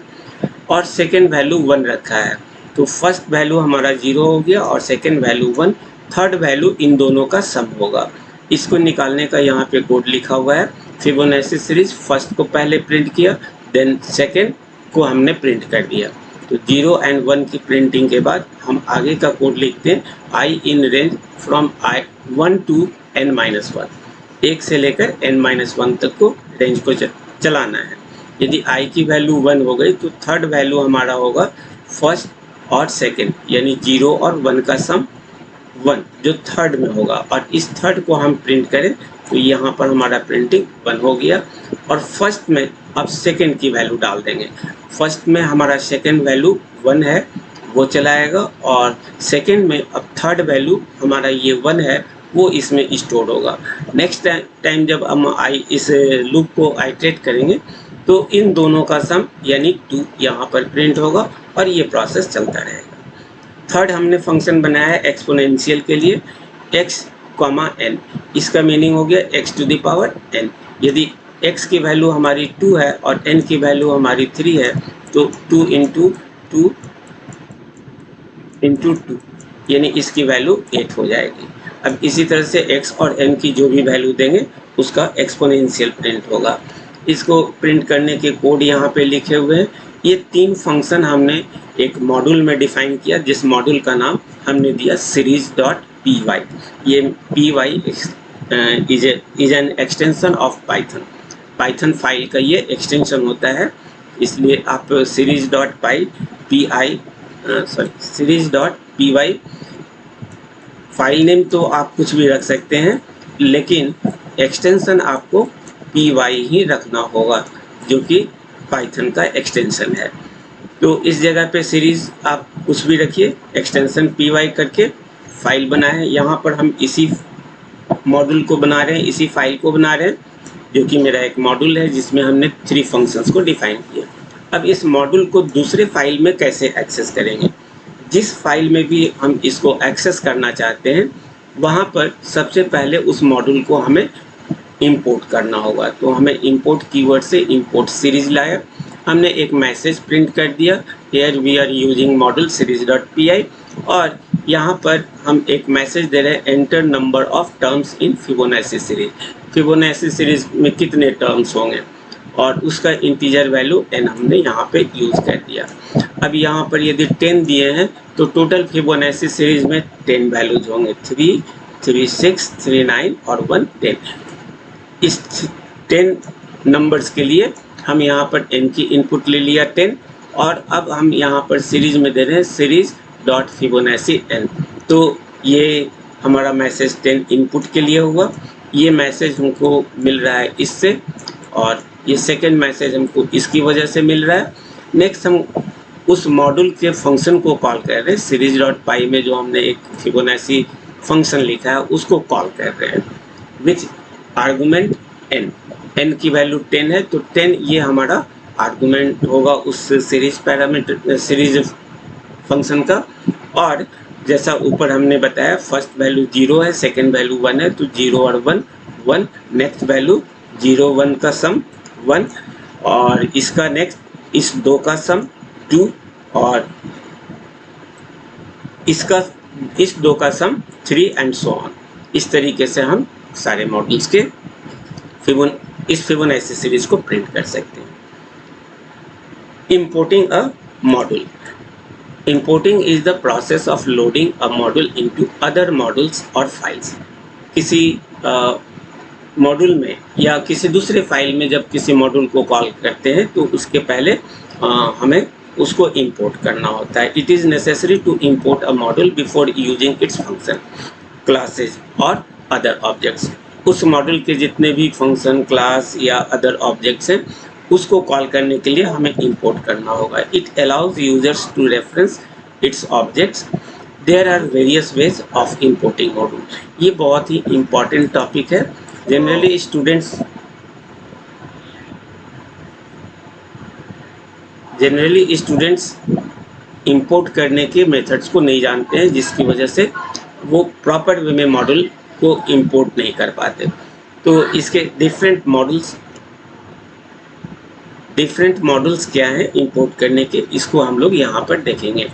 Speaker 1: और सेकेंड वैल्यू 1 रखा है। तो फर्स्ट वैल्यू हमारा 0 हो गया और second value 1, third value in दोनों का सम होगा। इसको निकालने का यहाँ पे कोड लिखा हुआ है। फिबोनाची सीरीज फर्स्ट को पहले प्रिंट किया, देन सेकेंड को हमने प्रिंट कर दिया। तो 0 and 1 की प्रिंटिंग के बाद हम आगे का कोड लिखते हैं i in range from 1 to n-1, 1 से लेकर n-1 तक को रेंज को चलाना है। यदि i की वैल्यू 1 हो गई तो थर्ड वैल्यू हमारा होगा फर्स्ट और सेकेंड, यानी 0 और 1 का सम 1 जो थर्ड में होगा। और इस थर्ड को हम प्रिंट करें तो यहाँ पर हमारा प्रिंटिंग 1 हो गया। और फर्स्ट में अब सेकेंड की वैल्यू डाल देंगे। फर्स्ट में हमारा सेकेंड वैल्यू 1 है, वो चलाएगा, और सेकंड में अब थर्ड वैल्यू हमारा ये 1 है वो इसमें स्टोर होगा। नेक्स्ट टाइम जब हम इस लूप को आइटरेट करेंगे तो इन दोनों का सम यानी 2 यहाँ पर प्रिंट होगा और ये प्रोसेस चलता रहेगा। थर्ड हमने फंक्शन बनाया है एक्सपोनेंशियल के लिए, x, n। इसका मीनिंग हो गया x to the power n। यदि x की वैल्यू हमारी 2 है और n की वैल्यू हमारी 3 है तो 2 इंटू 2 इंटू 2 यानी इसकी वैल्यू 8 हो जाएगी। अब इसी तरह से x और n की जो भी वैल्यू देंगे उसका एक्सपोनेंशियल प्रिंट होगा। इसको प्रिंट करने के कोड यहाँ पे लिखे हुए हैं। ये 3 फंक्शन हमने एक मॉड्यूल में डिफाइन किया, जिस मॉड्यूल का नाम हमने दिया series.py। ये py is an extension of Python file का ये एक्सटेंशन होता है, इसलिए आप series.py फाइल नेम तो आप कुछ भी रख सकते हैं, लेकिन एक्सटेंशन आपको py ही रखना होगा जो कि पाइथन का एक्सटेंशन है। तो इस जगह पे सीरीज आप कुछ भी रखिए, एक्सटेंशन py करके फाइल बनाए। यहाँ पर हम इसी मॉड्यूल को बना रहे हैं, इसी फाइल को बना रहे हैं, जो कि मेरा एक मॉड्यूल है जिसमें हमने 3 फंक्शंस को डिफाइन किया। अब इस मॉड्यूल को दूसरे फाइल में कैसे एक्सेस करेंगे? जिस फाइल में भी हम इसको एक्सेस करना चाहते हैं वहाँ पर सबसे पहले उस मॉड्यूल को हमें इंपोर्ट करना होगा। तो हमें इंपोर्ट कीवर्ड से इंपोर्ट सीरीज लाया, हमने एक मैसेज प्रिंट कर दिया, here we are using module series.py, और यहाँ पर हम एक मैसेज दे रहे हैं enter number of terms in Fibonacci series. Fibonacci series में कितने टर्म्स होंगे और उसका इंटीजर वैल्यू n हमने यहाँ पे यूज कर दिया। अब यहाँ पर यदि 10 दिए हैं तो टोटल फिबोनाची सीरीज में 10 वैल्यूज होंगे, 3, 3, 6, 3, 9 और 1, 10। इस 10 नंबर्स के लिए हम यहाँ पर n की इनपुट ले लिया 10, और अब हम यहाँ पर सीरीज में दे रहे हैं series.fibonacci n। तो ये हमारा मैसेज 10 इनपुट के लिए हुआ। ये मैसेज हमको मिल रहा है इससे, और ये सेकेंड मैसेज हमको इसकी वजह से मिल रहा है। नेक्स्ट हम उस मॉड्यूल के फंक्शन को कॉल कर रहे हैं, series.py में जो हमने एक फिबोनाची फंक्शन लिखा है उसको कॉल कर रहे हैं, विच आर्गुमेंट n की वैल्यू 10 है, तो 10 ये हमारा आर्गुमेंट होगा उस सीरीज फंक्शन का। और जैसा ऊपर हमने बताया फर्स्ट वैल्यू 0 है, सेकेंड वैल्यू 1 है, तो 0 और 1 1, नेक्स्ट वैल्यू 0 1 का सम 1, और इसका नेक्स्ट इस 2 का सम 2, और इसका इस 2 का सम 3 एंड सो ऑन। इस तरीके से हम सारे मॉड्यूल्स के इस फिबोनाची सीरीज को प्रिंट कर सकते हैं। Importing a module. Importing is the process of loading a module into other modules or files. किसी मॉड्यूल में या किसी दूसरे फाइल में जब किसी मॉड्यूल को कॉल करते हैं तो उसके पहले हमें उसको इंपोर्ट करना होता है। It is necessary to import a module before using its function, classes और अदर ऑब्जेक्ट्स। उस मॉड्यूल के जितने भी फंक्शन, क्लास या अदर ऑब्जेक्ट्स हैं उसको कॉल करने के लिए हमें इंपोर्ट करना होगा। It allows users to reference its objects. There are various ways of importing module. ये बहुत ही इम्पॉर्टेंट टॉपिक है। जनरली स्टूडेंट्स इंपोर्ट करने के मेथड्स को नहीं जानते हैं, जिसकी वजह से वो प्रॉपर वे में मॉड्यूल को इंपोर्ट नहीं कर पाते। तो इसके डिफरेंट मॉडल्स क्या है इंपोर्ट करने के, इसको हम लोग यहाँ पर देखेंगे।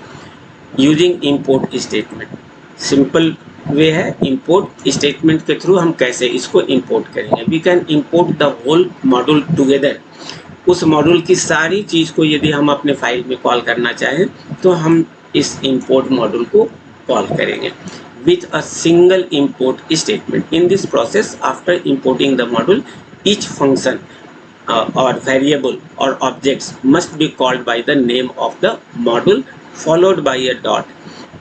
Speaker 1: Using import statement, simple way है। इंपोर्ट स्टेटमेंट के थ्रू हम कैसे इसको इंपोर्ट करेंगे। We can import the whole module together. उस मॉड्यूल की सारी चीज़ को यदि हम अपने फाइल में कॉल करना चाहें तो हम इस इंपोर्ट मॉड्यूल को कॉल करेंगे with a single import statement. In this process after importing the module each function or variable or objects must be called by the name of the module followed by a dot।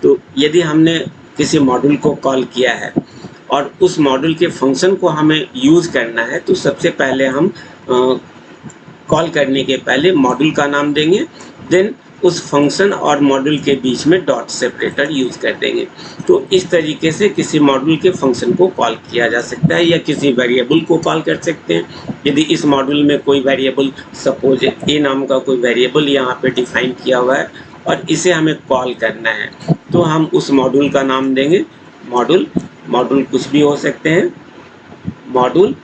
Speaker 1: तो यदि हमने किसी module को call किया है और उस module के फंक्शन को हमें यूज़ करना है तो सबसे पहले हम कॉल करने के पहले मॉड्यूल का नाम देंगे, देन उस फंक्शन और मॉड्यूल के बीच में डॉट सेपरेटर यूज कर देंगे। तो इस तरीके से किसी मॉड्यूल के फंक्शन को कॉल किया जा सकता है या किसी वेरिएबल को कॉल कर सकते हैं। यदि इस मॉड्यूल में कोई वेरिएबल, सपोज ए नाम का कोई वेरिएबल यहाँ पे डिफाइन किया हुआ है और इसे हमें कॉल करना है, तो हम उस मॉड्यूल का नाम देंगे मॉड्यूल। मॉड्यूल कुछ भी हो सकते हैं, मॉड्यूल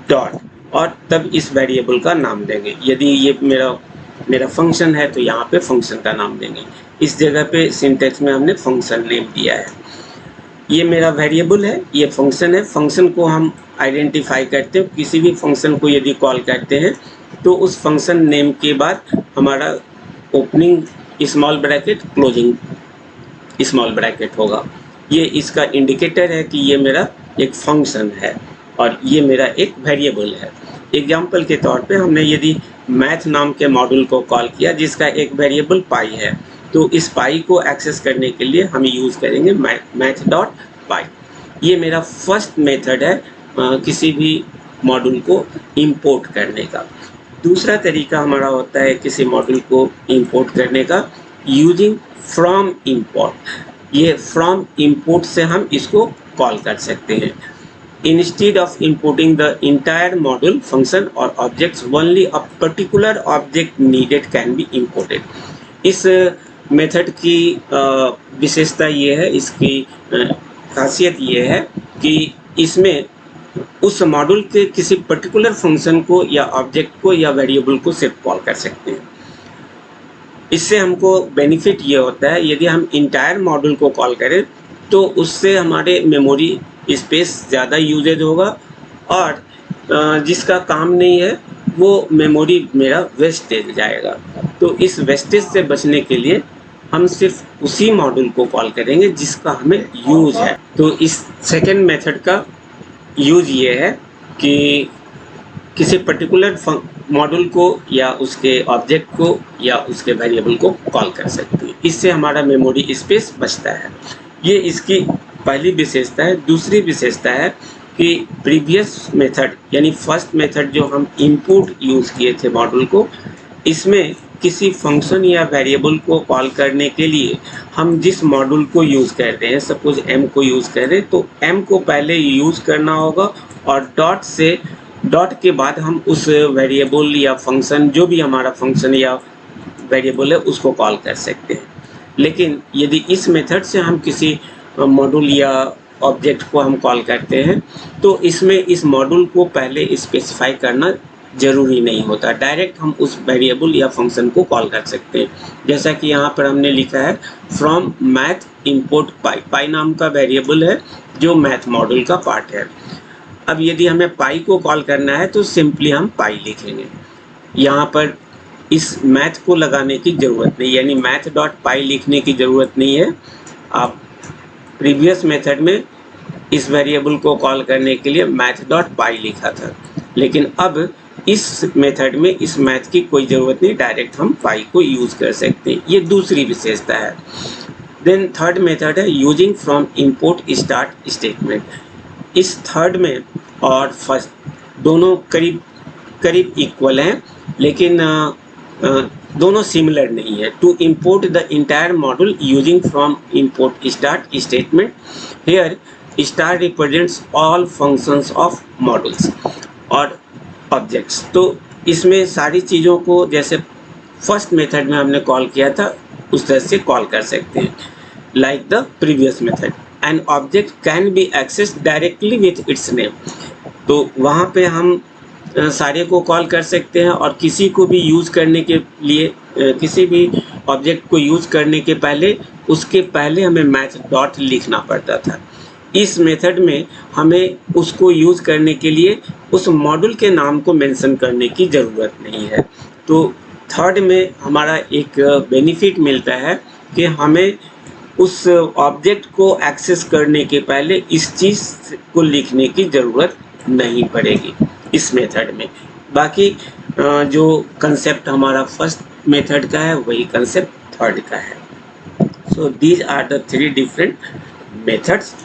Speaker 1: डॉट, और तब इस वेरिएबल का नाम देंगे। यदि ये मेरा फंक्शन है तो यहाँ पे फंक्शन का नाम देंगे। इस जगह पे सिंटेक्स में हमने फंक्शन नेम दिया है। ये मेरा वेरिएबल है, ये फंक्शन है। फंक्शन को हम आइडेंटिफाई करते हैं। किसी भी फंक्शन को यदि कॉल करते हैं तो उस फंक्शन नेम के बाद हमारा opening small bracket, closing small bracket होगा। ये इसका इंडिकेटर है कि ये मेरा एक फंक्शन है और ये मेरा एक वेरिएबल है। एग्जाम्पल के तौर पे हमने यदि मैथ नाम के मॉड्यूल को कॉल किया जिसका एक वेरिएबल पाई है, तो इस पाई को एक्सेस करने के लिए हम यूज़ करेंगे मैथ डॉट पाई। ये मेरा फर्स्ट मेथड है किसी भी मॉड्यूल को इंपोर्ट करने का। दूसरा तरीका हमारा होता है किसी मॉड्यूल को इंपोर्ट करने का, यूजिंग फ्रॉम इंपोर्ट। ये फ्रॉम इंपोर्ट से हम इसको कॉल कर सकते हैं। Instead of importing the entire module, function or objects, only a particular object needed can be imported. इस मेथड की विशेषता ये है, इसकी खासियत ये है कि इसमें उस मॉड्यूल के किसी पर्टिकुलर फंक्शन को या ऑब्जेक्ट को या वेरिएबल को सिर्फ कॉल कर सकते हैं। इससे हमको बेनिफिट ये होता है, यदि हम इंटायर मॉड्यूल को कॉल करें तो उससे हमारे मेमोरी स्पेस ज़्यादा यूजेज होगा और जिसका काम नहीं है वो मेमोरी मेरा वेस्टेज जाएगा। तो इस वेस्टेज से बचने के लिए हम सिर्फ उसी मॉड्यूल को कॉल करेंगे जिसका हमें यूज है। तो इस सेकेंड मेथड का यूज ये है कि किसी पर्टिकुलर मॉड्यूल को या उसके ऑब्जेक्ट को या उसके वेरिएबल को कॉल कर सकते हैं। इससे हमारा मेमोरी स्पेस बचता है। ये इसकी पहली विशेषता है। दूसरी विशेषता है कि प्रीवियस मेथड यानी फर्स्ट मेथड जो हम इनपुट यूज़ किए थे मॉड्यूल को, इसमें किसी फंक्शन या वेरिएबल को कॉल करने के लिए हम जिस मॉड्यूल को यूज़ कर रहे हैं, सपोज m को यूज़ कर रहे हैं, तो m को पहले यूज़ करना होगा और डॉट के बाद हम उस वेरिएबल या फंक्शन, जो भी हमारा फंक्शन या वेरिएबल है, उसको कॉल कर सकते हैं। लेकिन यदि इस मेथड से हम किसी मॉड्यूल या ऑब्जेक्ट को हम कॉल करते हैं तो इसमें इस मॉड्यूल को पहले स्पेसिफाई करना ज़रूरी नहीं होता। डायरेक्ट हम उस वेरिएबल या फंक्शन को कॉल कर सकते हैं। जैसा कि यहाँ पर हमने लिखा है फ्रॉम मैथ इंपोर्ट पाई। पाई नाम का वेरिएबल है जो मैथ मॉड्यूल का पार्ट है। अब यदि हमें पाई को कॉल करना है तो सिंपली हम पाई लिखेंगे। यहाँ पर इस मैथ को लगाने की ज़रूरत नहीं, यानी मैथ डॉट पाई लिखने की ज़रूरत नहीं है। आप प्रीवियस मेथड में इस वेरिएबल को कॉल करने के लिए मैथ डॉट पाई लिखा था, लेकिन अब इस मेथड में इस मैथ की कोई ज़रूरत नहीं, डायरेक्ट हम पाई को यूज़ कर सकते हैं। ये दूसरी विशेषता है। देन थर्ड मेथड है using from import start statement. इस थर्ड में और फर्स्ट दोनों करीब इक्वल हैं, लेकिन दोनों सिमिलर नहीं है। To import the entire module using from import start statement, here star represents all functions of modules और ऑब्जेक्ट्स। तो इसमें सारी चीज़ों को जैसे फर्स्ट मेथड में हमने कॉल किया था उस तरह से कॉल कर सकते हैं। Like the previous method, an object can be access directly with its name. तो वहाँ पे हम सारे को कॉल कर सकते हैं और किसी को भी यूज़ करने के लिए, किसी भी ऑब्जेक्ट को यूज़ करने के पहले उसके पहले हमें मैथ डॉट लिखना पड़ता था। इस मेथड में हमें उसको यूज़ करने के लिए उस मॉड्यूल के नाम को मेंशन करने की ज़रूरत नहीं है। तो थर्ड में हमारा एक बेनिफिट मिलता है कि हमें उस ऑब्जेक्ट को एक्सेस करने के पहले इस चीज़ को लिखने की ज़रूरत नहीं पड़ेगी इस मेथड में। बाकी जो कंसेप्ट हमारा फर्स्ट मेथड का है वही कंसेप्ट थर्ड का है। So these are the three different methods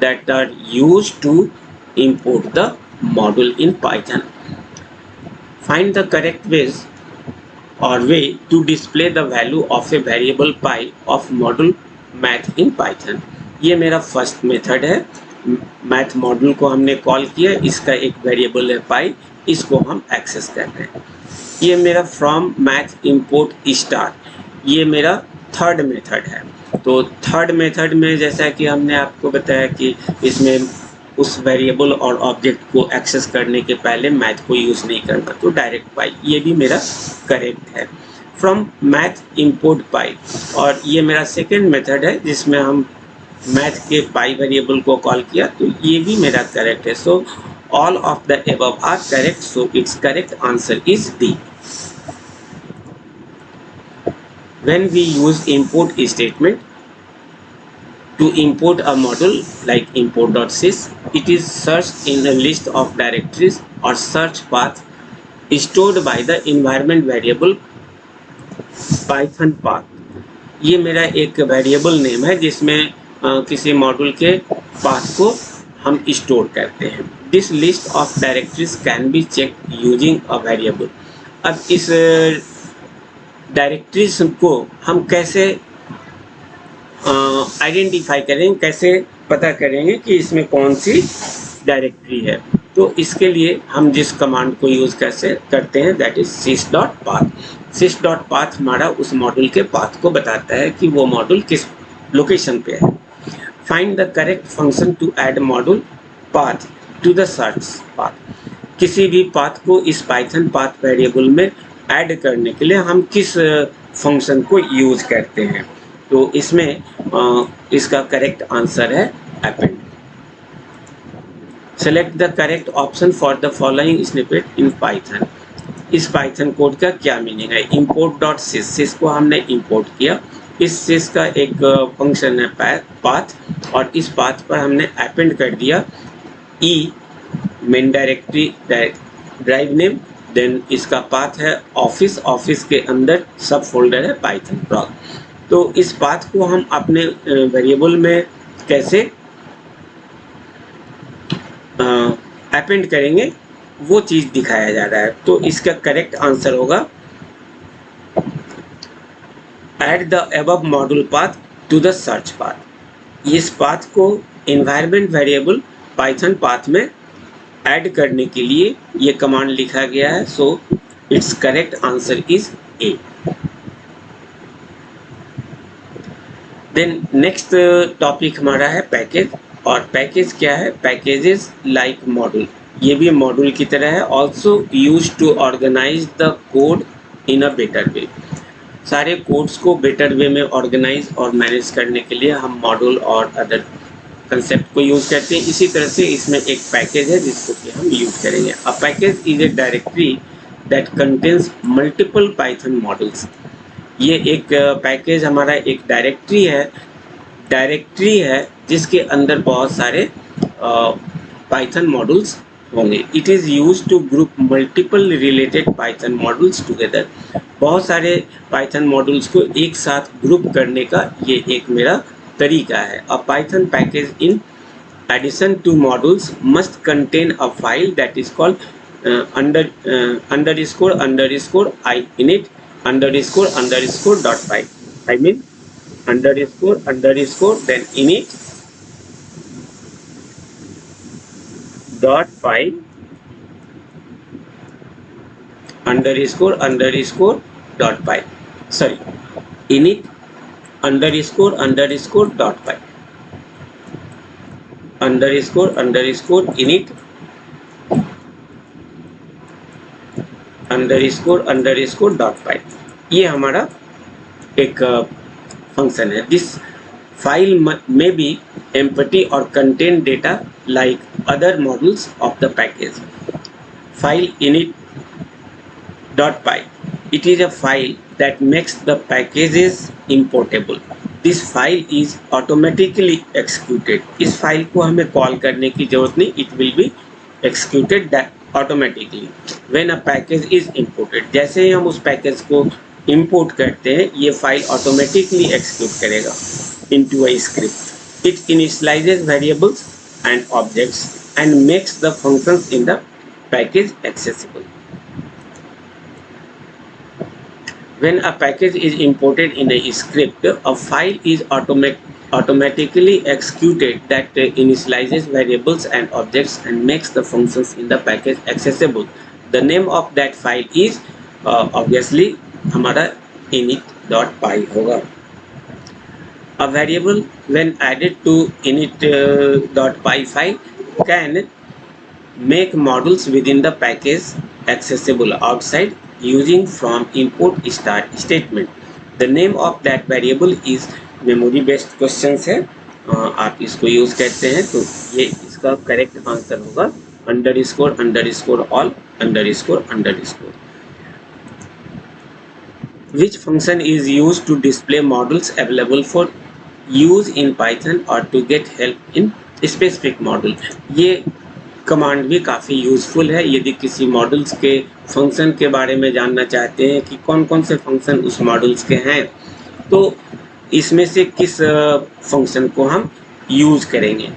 Speaker 1: that are used to import the module in Python. Find the correct ways or way to display the value of a variable pi of module math in Python। ये मेरा first method है। Math module को हमने call किया, इसका एक variable है पाई, इसको हम एक्सेस कर रहे हैं। ये मेरा फ्रॉम मैथ इंपोर्ट स्टार, ये मेरा थर्ड मेथड है। तो थर्ड मेथड में जैसा कि हमने आपको बताया कि इसमें उस वेरिएबल और ऑब्जेक्ट को एक्सेस करने के पहले मैथ को यूज़ नहीं करना, तो डायरेक्ट पाई, ये भी मेरा करेक्ट है। फ्रॉम मैथ इंपोर्ट पाई, और ये मेरा सेकेंड मेथड है जिसमें हम मैथ के पाई वेरिएबल को कॉल किया, तो ये भी मेरा करेक्ट है। So all of the above are correct, so it's correct answer is D. When we use import statement to import a module like import.sys, it is searched in a list of directories or search path stored by the environment variable python path। ये मेरा एक variable name है जिसमें किसी module के path को हम store करते हैं। This list of directories can be check using a variable. अब इस डायरेक्टरीज को हम कैसे आइडेंटिफाई करेंगे, कैसे पता करेंगे कि इसमें कौन सी डायरेक्टरी है? तो इसके लिए हम जिस कमांड को यूज़ करते हैं दैट इज sys.path। sys.path हमारा उस मॉड्यूल के पाथ को बताता है कि वो मॉड्यूल किस लोकेशन पे है। Find the correct function to add module path to the search path. किसी भी पाथ को इस पाइथन पाथ वेरिएबल में ऐड करने के लिए हम किस फंक्शन को यूज करते हैं? तो इसमें इसका करेक्ट आंसर है append. Select the correct option for the following snippet in Python. इस पाइथन कोड का क्या मीनिंग है? import.sys, sys को हमने इंपोर्ट किया, इस sys का एक फंक्शन है पाथ, और इस पाथ पर हमने अपेंड कर दिया e main directory drive name, then इसका पाथ है ऑफिस, ऑफिस के अंदर सब फोल्डर है पाइथन प्रॉक। तो इस पाथ को हम अपने वेरिएबल में कैसे अपेंड करेंगे वो चीज़ दिखाया जा रहा है। तो इसका करेक्ट आंसर होगा add the above module path to the search path. इस पाथ को एनवायरनमेंट वेरिएबल पाइथन पाथ में ऐड करने के लिए ये कमांड लिखा गया है। So it's correct answer is A. Then next topic हमारा है पैकेज। और पैकेज क्या है? पैकेजेस लाइक मॉड्यूल, ये भी मॉड्यूल की तरह है। Also use to organise the code in a better way. सारे कोड्स को बेटर वे में ऑर्गेनाइज और मैनेज करने के लिए हम मॉड्यूल और अदर कंसेप्ट को यूज़ करते हैं। इसी तरह से इसमें एक पैकेज है जिसको कि हम यूज़ करेंगे। A package is a directory that contains multiple Python models. ये एक पैकेज हमारा एक डायरेक्टरी है जिसके अंदर बहुत सारे पाइथन मॉडल्स होंगे। It is use to group multiple related Python models together. बहुत सारे पाइथन मॉडल्स को एक साथ ग्रुप करने का ये एक मेरा तरीका है। A Python package in addition to models must contain a file that is called underscore I init underscore dot py। I mean underscore then init dot py underscore dot py, sorry, init underscore dot py underscore init underscore dot py। ये हमारा एक function है। This file में B empty और contain data like other modules of the package. File init dot py, it is a file that makes the packages importable। This file is automatically executed. इस file को हमें call करने की जरूरत नहीं, it will be executed automatically when a package is imported. जैसे ही हम उस पैकेज को इंपोर्ट करते हैं ये फाइल ऑटोमेटिकली एक्सिक्यूट करेगा into a script. It initialises variables and objects and makes the functions in the package accessible. When a package is imported in a script, a file is automatically executed that initializes variables and objects and makes the functions in the package accessible. The name of that file is obviously हमारा init.py होगा. A variable when added to init.py file can make modules within the package accessible outside using from import start statement. The name of that variable is memory based questions है. आप इसको use करते हैं तो ये इसका correct answer होगा underscore underscore all underscore underscore. Which function is used to display models available for use in Python or to get help in specific model? ये कमांड भी काफ़ी यूज़फुल है यदि किसी मॉडल्स के फंक्शन के बारे में जानना चाहते हैं कि कौन कौन से फंक्शन उस मॉडल्स के हैं तो इसमें से किस फंक्शन को हम यूज़ करेंगे.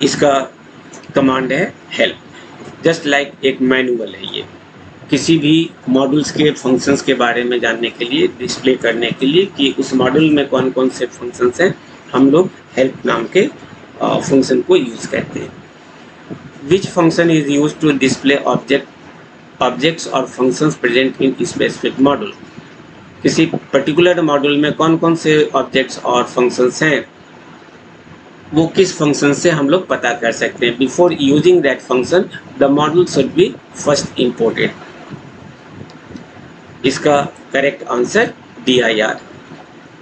Speaker 1: इसका कमांड है हेल्प. जस्ट लाइक एक मैनुअल है ये किसी भी मॉडल्स के फंक्शंस के बारे में जानने के लिए डिस्प्ले करने के लिए कि उस मॉडल में कौन कौन से फंक्शंस हैं हम लोग हेल्प नाम के फंक्शन को यूज करते हैं. Which function is use to display objects और functions present in specific model. किसी पर्टिकुलर मॉडल में कौन कौन से ऑब्जेक्ट्स और फंक्शंस हैं वो किस फंक्शन से हम लोग पता कर सकते हैं. Before using that function the model should be first imported. इसका correct answer dir.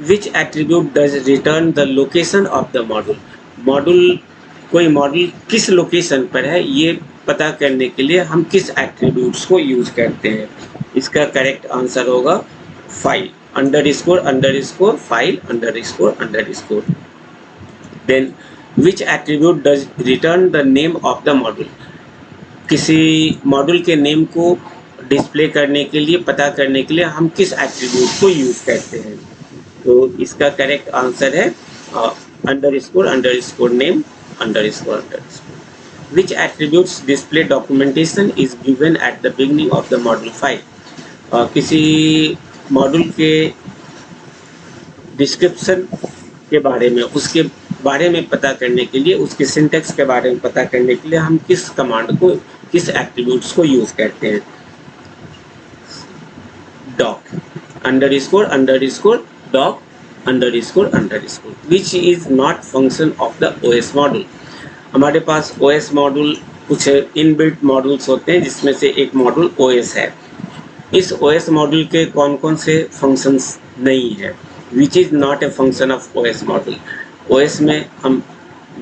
Speaker 1: Which attribute does return the location of the model. Model कोई मॉडल किस लोकेशन पर है ये पता करने के लिए हम किस एट्रीब्यूट्स को यूज करते हैं. इसका करेक्ट आंसर होगा file underscore underscore file underscore underscore. Then which attribute does return the name of the model. किसी मॉडल के नेम को डिस्प्ले करने के लिए पता करने के लिए हम किस एट्रीब्यूट को यूज करते हैं. तो इसका करेक्ट आंसर है underscore underscore name underscore underscore. Which attributes display documentation is given at the beginning of the model file. किसी मॉडल के डिस्क्रिप्शन के बारे में उसके बारे में पता करने के लिए उसके सिंटैक्स के बारे में पता करने के लिए हम किस कमांड को किस एट्रीब्यूट्स को यूज करते हैं. doc underscore underscore doc underscore underscore which is not function of the OS model. हमारे पास OS मॉड्यूल कुछ इनबिल्ट मॉड्यूल्स होते हैं जिसमें से एक मॉड्यूल OS है. इस OS मॉड्यूल के कौन कौन से फंक्शंस नहीं है. Which is not a function of OS module. OS में हम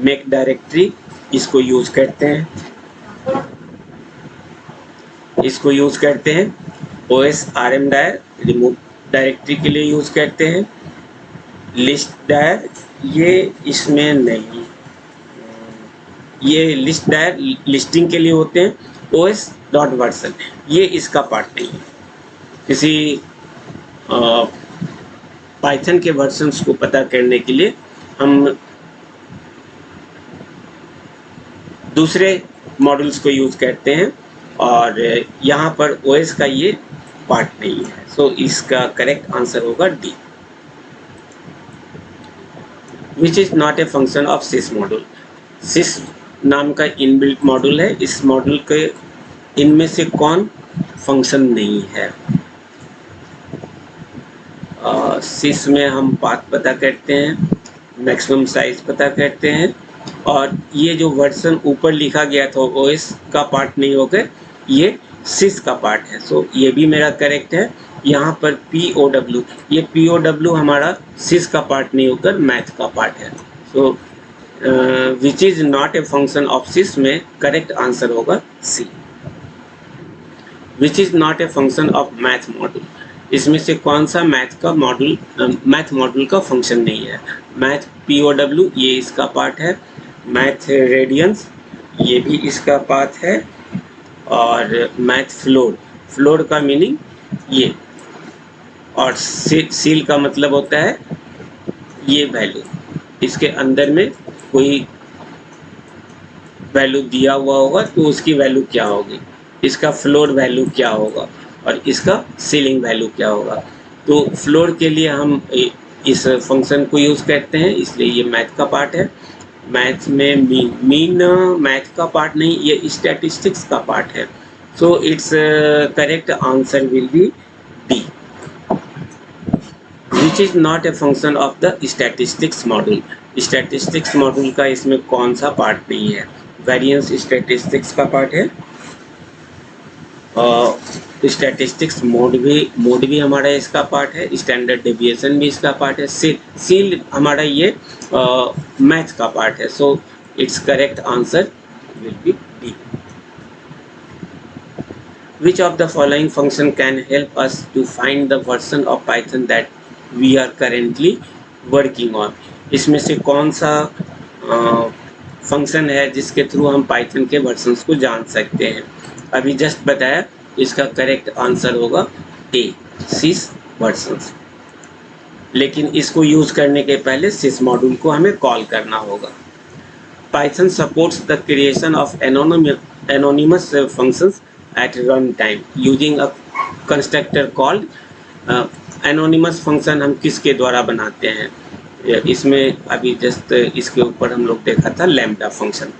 Speaker 1: मेक डायरेक्टरी इसको यूज करते हैं OS rm dir remove directory के लिए यूज करते हैं. लिस्ट डायर ये इसमें नहीं, ये लिस्ट डायर लिस्टिंग के लिए होते हैं. OS डॉट वर्जन ये इसका पार्ट नहीं है. किसी पाइथन के वर्जन्स को पता करने के लिए हम दूसरे मॉडल्स को यूज करते हैं और यहाँ पर OS का ये पार्ट नहीं है. सो इसका करेक्ट आंसर होगा D. Which is not a function of sys module. Sys नाम का इनबिल्ट मॉड्यूल है. इस मॉड्यूल के इनमें से कौन फंक्शन नहीं है. सिस में हम पाथ पता करते हैं, मैक्सिमम साइज पता करते हैं और ये जो वर्जन ऊपर लिखा गया था OS का पार्ट नहीं होकर ये सिस का पार्ट है. सो ये भी मेरा करेक्ट है. यहाँ पर POW ये POW हमारा सिस का पार्ट नहीं होकर मैथ का पार्ट है. So which is not a function of sys में करेक्ट आंसर होगा C. Which is not a function of math module. इसमें से कौन सा मैथ मॉड्यूल का फंक्शन नहीं है. मैथ POW ये इसका पार्ट है. मैथ रेडियंस ये भी इसका पार्ट है और मैथ फ्लोर का मीनिंग ये और सील का मतलब होता है ये वैल्यू. इसके अंदर में कोई वैल्यू दिया हुआ होगा तो उसकी वैल्यू क्या होगी, इसका फ्लोर वैल्यू क्या होगा और इसका सीलिंग वैल्यू क्या होगा। तो फ्लोर के लिए हम इस फंक्शन को यूज़ करते हैं, इसलिए ये मैथ का पार्ट है। मैथ में मीन मैथ का पार्ट नहीं, ये स्टैटिस्टिक्स का पार्ट है। So it's correct answer will B D, which is not a function of the statistics module. Statistics module का इसमें कौन सा पार्ट नहीं है, वेरिएंस स्टैटिस्टिक्स का पार्ट है, स्टैटिस्टिक्स मोड भी हमारा इसका पार्ट है, स्टैंडर्ड डेविएशन भी इसका पार्ट है, सील हमारा ये मैथ का पार्ट है। So it's correct answer will B D. Which of the following function can help us to find the version of Python that we are currently working on? इसमें से कौन सा function है जिसके थ्रू हम Python के versions को जान सकते हैं। अभी जस्ट बताया, इसका करेक्ट आंसर होगा ए, सिस वर्जन्स। लेकिन इसको यूज करने के पहले सिस मॉड्यूल को हमें कॉल करना होगा। Python supports the creation of anonymous functions at runtime using a constructor called anonymous function। हम किसके द्वारा बनाते हैं, इसमें अभी जस्ट इसके ऊपर हम लोग देखा था lambda function.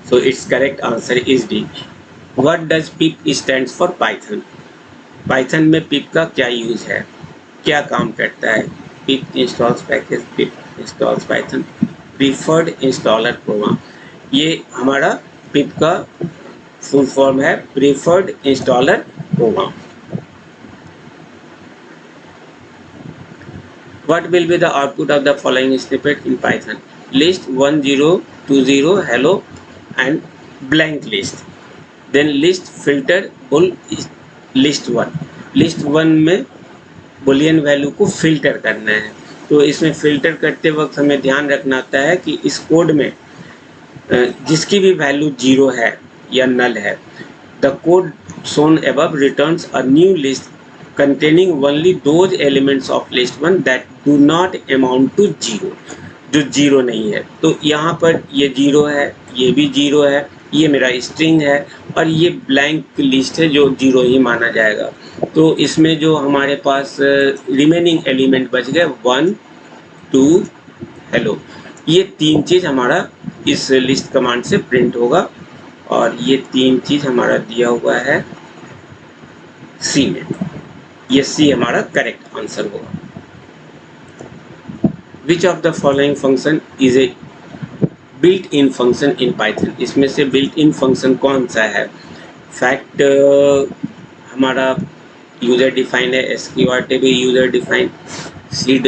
Speaker 1: So it's correct answer is D. What does pip stands for Python. Python में पिप का क्या यूज है, क्या काम करता है। Pip installs package, pip installs Python preferred installer program. ये हमारा पिप का फुल फॉर्म है, preferred installer program. What will be the output of the following snippet in Python? List 1 0 2 0 hello and blank list. Then list filter bull list 1. List 1 में Boolean value को filter करना है। तो इसमें filter करते वक्त हमें ध्यान रखना होता है कि इस कोड में जिसकी भी वैल्यू 0 है या नल है, the code shown above returns a new list containing only those elements of list 1 that do not amount to 0, जो 0 नहीं है। तो यहाँ पर ये 0 है, ये भी 0 है, ये मेरा स्ट्रिंग है और ये ब्लैंक लिस्ट है जो 0 ही माना जाएगा। तो इसमें जो हमारे पास रिमेनिंग एलिमेंट बच गए 1 2 हेलो, ये तीन चीज़ हमारा इस लिस्ट कमांड से प्रिंट होगा और ये तीन चीज़ हमारा दिया हुआ है सी में। ये सी हमारा करेक्ट आंसर होगा। Which of the following function is a built in function in Python. इसमें से बिल्ट इन फंक्शन कौन सा है। फैक्ट हमारा यूजर डिफाइंड है, एसक्यूआरटी भी user defined, seed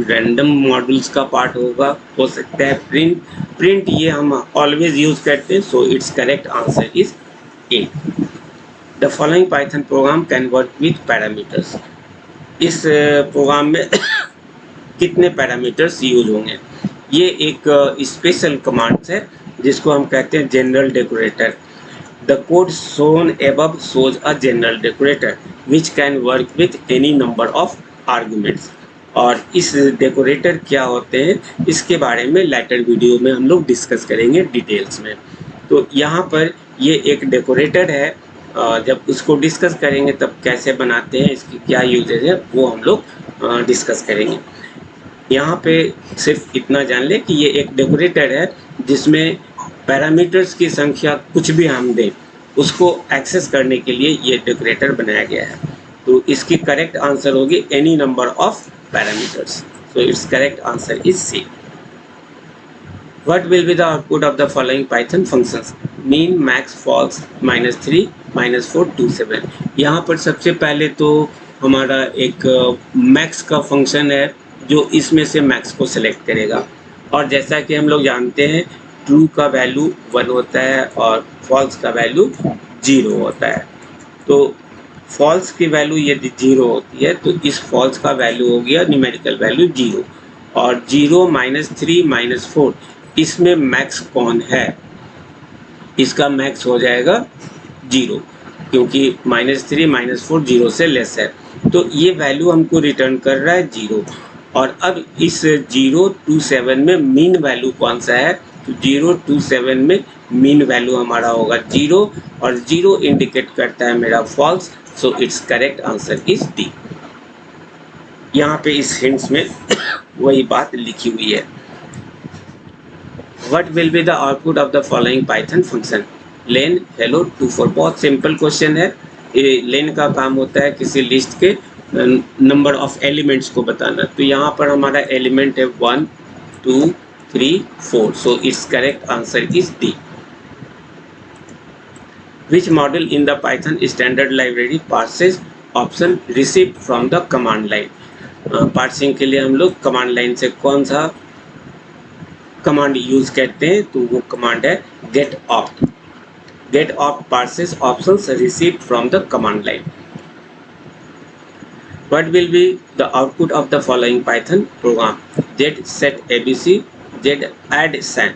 Speaker 1: random modules का पार्ट होगा, हो सकता है प्रिंट ये हम ऑलवेज यूज करते हैं। So it's correct answer is A. The following Python programme can work with parameters. इस प्रोग्राम में कितने पैरामीटर्स यूज होंगे। ये एक स्पेशल कमांड है जिसको हम कहते हैं general decorator. The code shown above shows a general decorator which can work with any number of arguments. और इस डेकोरेटर क्या होते हैं इसके बारे में लेटर वीडियो में हम लोग डिस्कस करेंगे डिटेल्स में। तो यहाँ पर ये एक डेकोरेटर है, जब उसको डिस्कस करेंगे तब कैसे बनाते हैं, इसकी क्या यूजेज है वो हम लोग डिस्कस करेंगे। यहाँ पे सिर्फ इतना जान ले कि ये एक डेकोरेटर है जिसमें पैरामीटर्स की संख्या कुछ भी हम दें उसको एक्सेस करने के लिए ये डेकोरेटर बनाया गया है। तो इसकी करेक्ट आंसर होगी any number of parameters. So it's correct answer is C. What will be the output of the following Python functions? Mean, max, false, -3, -4, 2, 7। यहाँ पर सबसे पहले तो हमारा एक मैक्स का फंक्शन है जो इसमें से मैक्स को सिलेक्ट करेगा। और जैसा कि हम लोग जानते हैं ट्रू का वैल्यू 1 होता है और फॉल्स का वैल्यू 0 होता है। तो फॉल्स की वैल्यू यदि 0 होती है तो इस फॉल्स का वैल्यू हो गया न्यूमेरिकल वैल्यू 0 और 0 -3 -4 इसमें मैक्स कौन है, इसका मैक्स हो जाएगा 0 क्योंकि -3 -4 0 से लेस है। तो ये वैल्यू हमको रिटर्न कर रहा है 0। और अब इस 0 to 7 में मीन वैल्यू कौन सा है तो 0 to 7 में मीन वैल्यू हमारा होगा 0 और 0 इंडिकेट करता है मेरा false, so it's correct answer is D. यहाँ पे इस हिंट्स में वही बात लिखी हुई है। What will be the output of the following Python function? Len, hello, 2 4। बहुत सिंपल क्वेश्चन है। लेन का काम होता है किसी लिस्ट के नंबर ऑफ एलिमेंट्स को बताना। तो यहाँ पर हमारा एलिमेंट है 1 2 3 4, so it's correct answer is D. Which model in the Python standard library parses option received from the command line? Parsing के लिए हम लोग कमांड लाइन से कौन सा कमांड यूज करते हैं? तो वो कमांड है getopt. Getopt parses options received from the command line. What will be the output of the following Python program? Z set ABC, Z add san।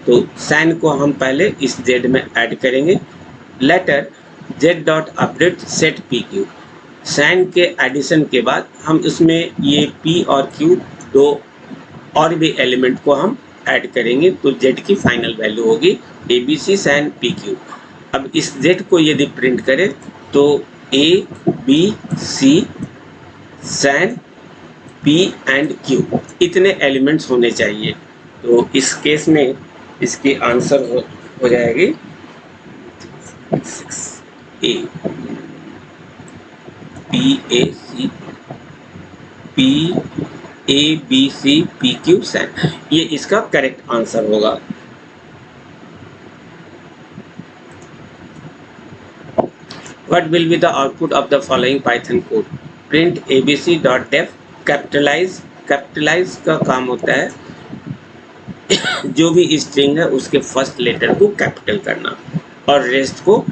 Speaker 1: तो san को हम पहले इस Z में ऐड करेंगे। Later Z dot update set PQ। san के addition के बाद हम इसमें ये P और Q दो और भी एलिमेंट को हम ऐड करेंगे, तो Z की फाइनल वैल्यू होगी ABC san PQ। अब इस Z को यदि प्रिंट करें तो ABC san P and Q इतने एलिमेंट्स होने चाहिए। तो इस केस में इसकी आंसर हो जाएगी A ABC PQ san, ये इसका करेक्ट आंसर होगा। What will be the output of the following Python code? Print abc.def। Capitalize का काम होता है जो भी स्ट्रिंग है उसके फर्स्ट लेटर को कैपिटल करना और रेस्ट को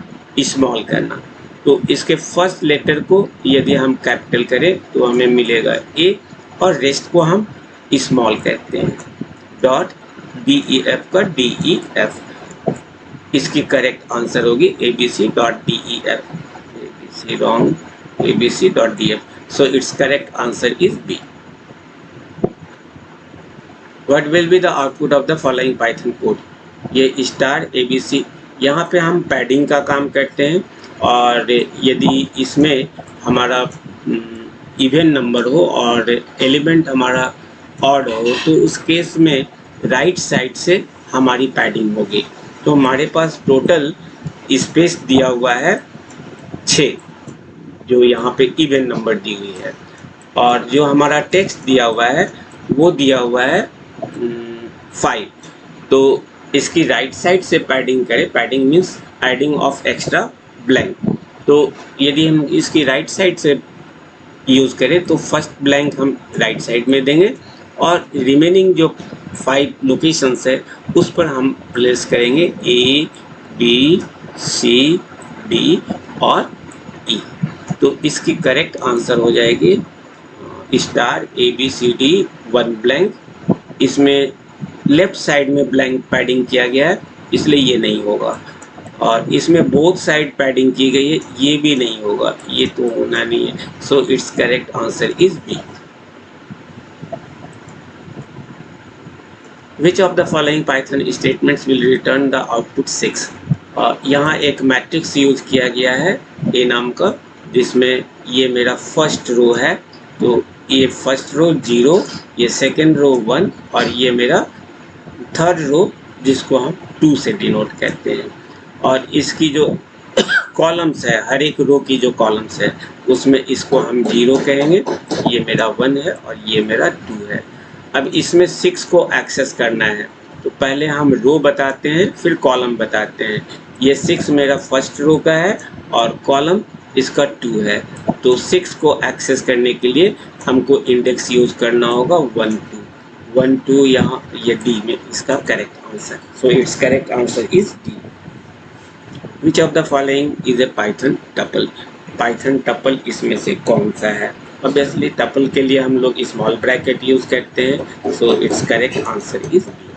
Speaker 1: स्मॉल करना। तो इसके फर्स्ट लेटर को यदि हम कैपिटल करें तो हमें मिलेगा A और रेस्ट को हम स्मॉल कहते हैं। डॉट DEF का DEF, इसकी करेक्ट आंसर होगी abc.def। ABC wrong, abc.def, so its correct answer is B। What will be the output of the following Python code? ये स्टार ABC, यहाँ पे हम पैडिंग का काम करते हैं और यदि इसमें हमारा इवन नंबर हो और एलिमेंट हमारा ऑड हो तो उस केस में राइट साइड से हमारी पैडिंग होगी। तो हमारे पास टोटल स्पेस दिया हुआ है 6, जो यहाँ पे इवन नंबर दी हुई है, और जो हमारा टेक्स्ट दिया हुआ है वो दिया हुआ है 5। तो इसकी राइट साइड से पैडिंग करें, padding means adding of extra blank. तो यदि हम इसकी राइट साइड से यूज़ करें तो फर्स्ट ब्लैंक हम राइट साइड में देंगे और रिमेनिंग जो 5 लोकेशंस है उस पर हम प्लेस करेंगे A B C D और E। तो इसकी करेक्ट आंसर हो जाएगी स्टार ABCD 1 ब्लैंक। इसमें लेफ्ट साइड में ब्लैंक पैडिंग किया गया है इसलिए ये नहीं होगा, और इसमें बोथ साइड पैडिंग की गई है ये भी नहीं होगा, ये तो होना नहीं है। So it's correct answer is B. Which of the following Python statements will return the output 6? यहाँ एक मैट्रिक्स यूज किया गया है A नाम का, जिसमें ये मेरा फर्स्ट रो है, तो ये फर्स्ट रो 0, ये सेकंड रो 1 और ये मेरा थर्ड रो जिसको हम 2 से डिनोट कहते हैं। और इसकी जो कॉलम्स है, हर एक रो की जो कॉलम्स है उसमें इसको हम 0 कहेंगे, ये मेरा 1 है और ये मेरा 2 है। अब इसमें 6 को एक्सेस करना है तो पहले हम रो बताते हैं फिर कॉलम बताते हैं। ये 6 मेरा फर्स्ट रो का है और कॉलम इसका 2 है, तो 6 को एक्सेस करने के लिए हमको इंडेक्स यूज करना होगा 1 2 यहाँ ये डी में इसका correct answer. So it's correct answer is D. Which of the following is a Python tuple? Python tuple इसमें से कौन सा है? ऑब्वियसली टपल के लिए हम लोग स्मॉल ब्रैकेट यूज करते हैं, so it's correct answer is D.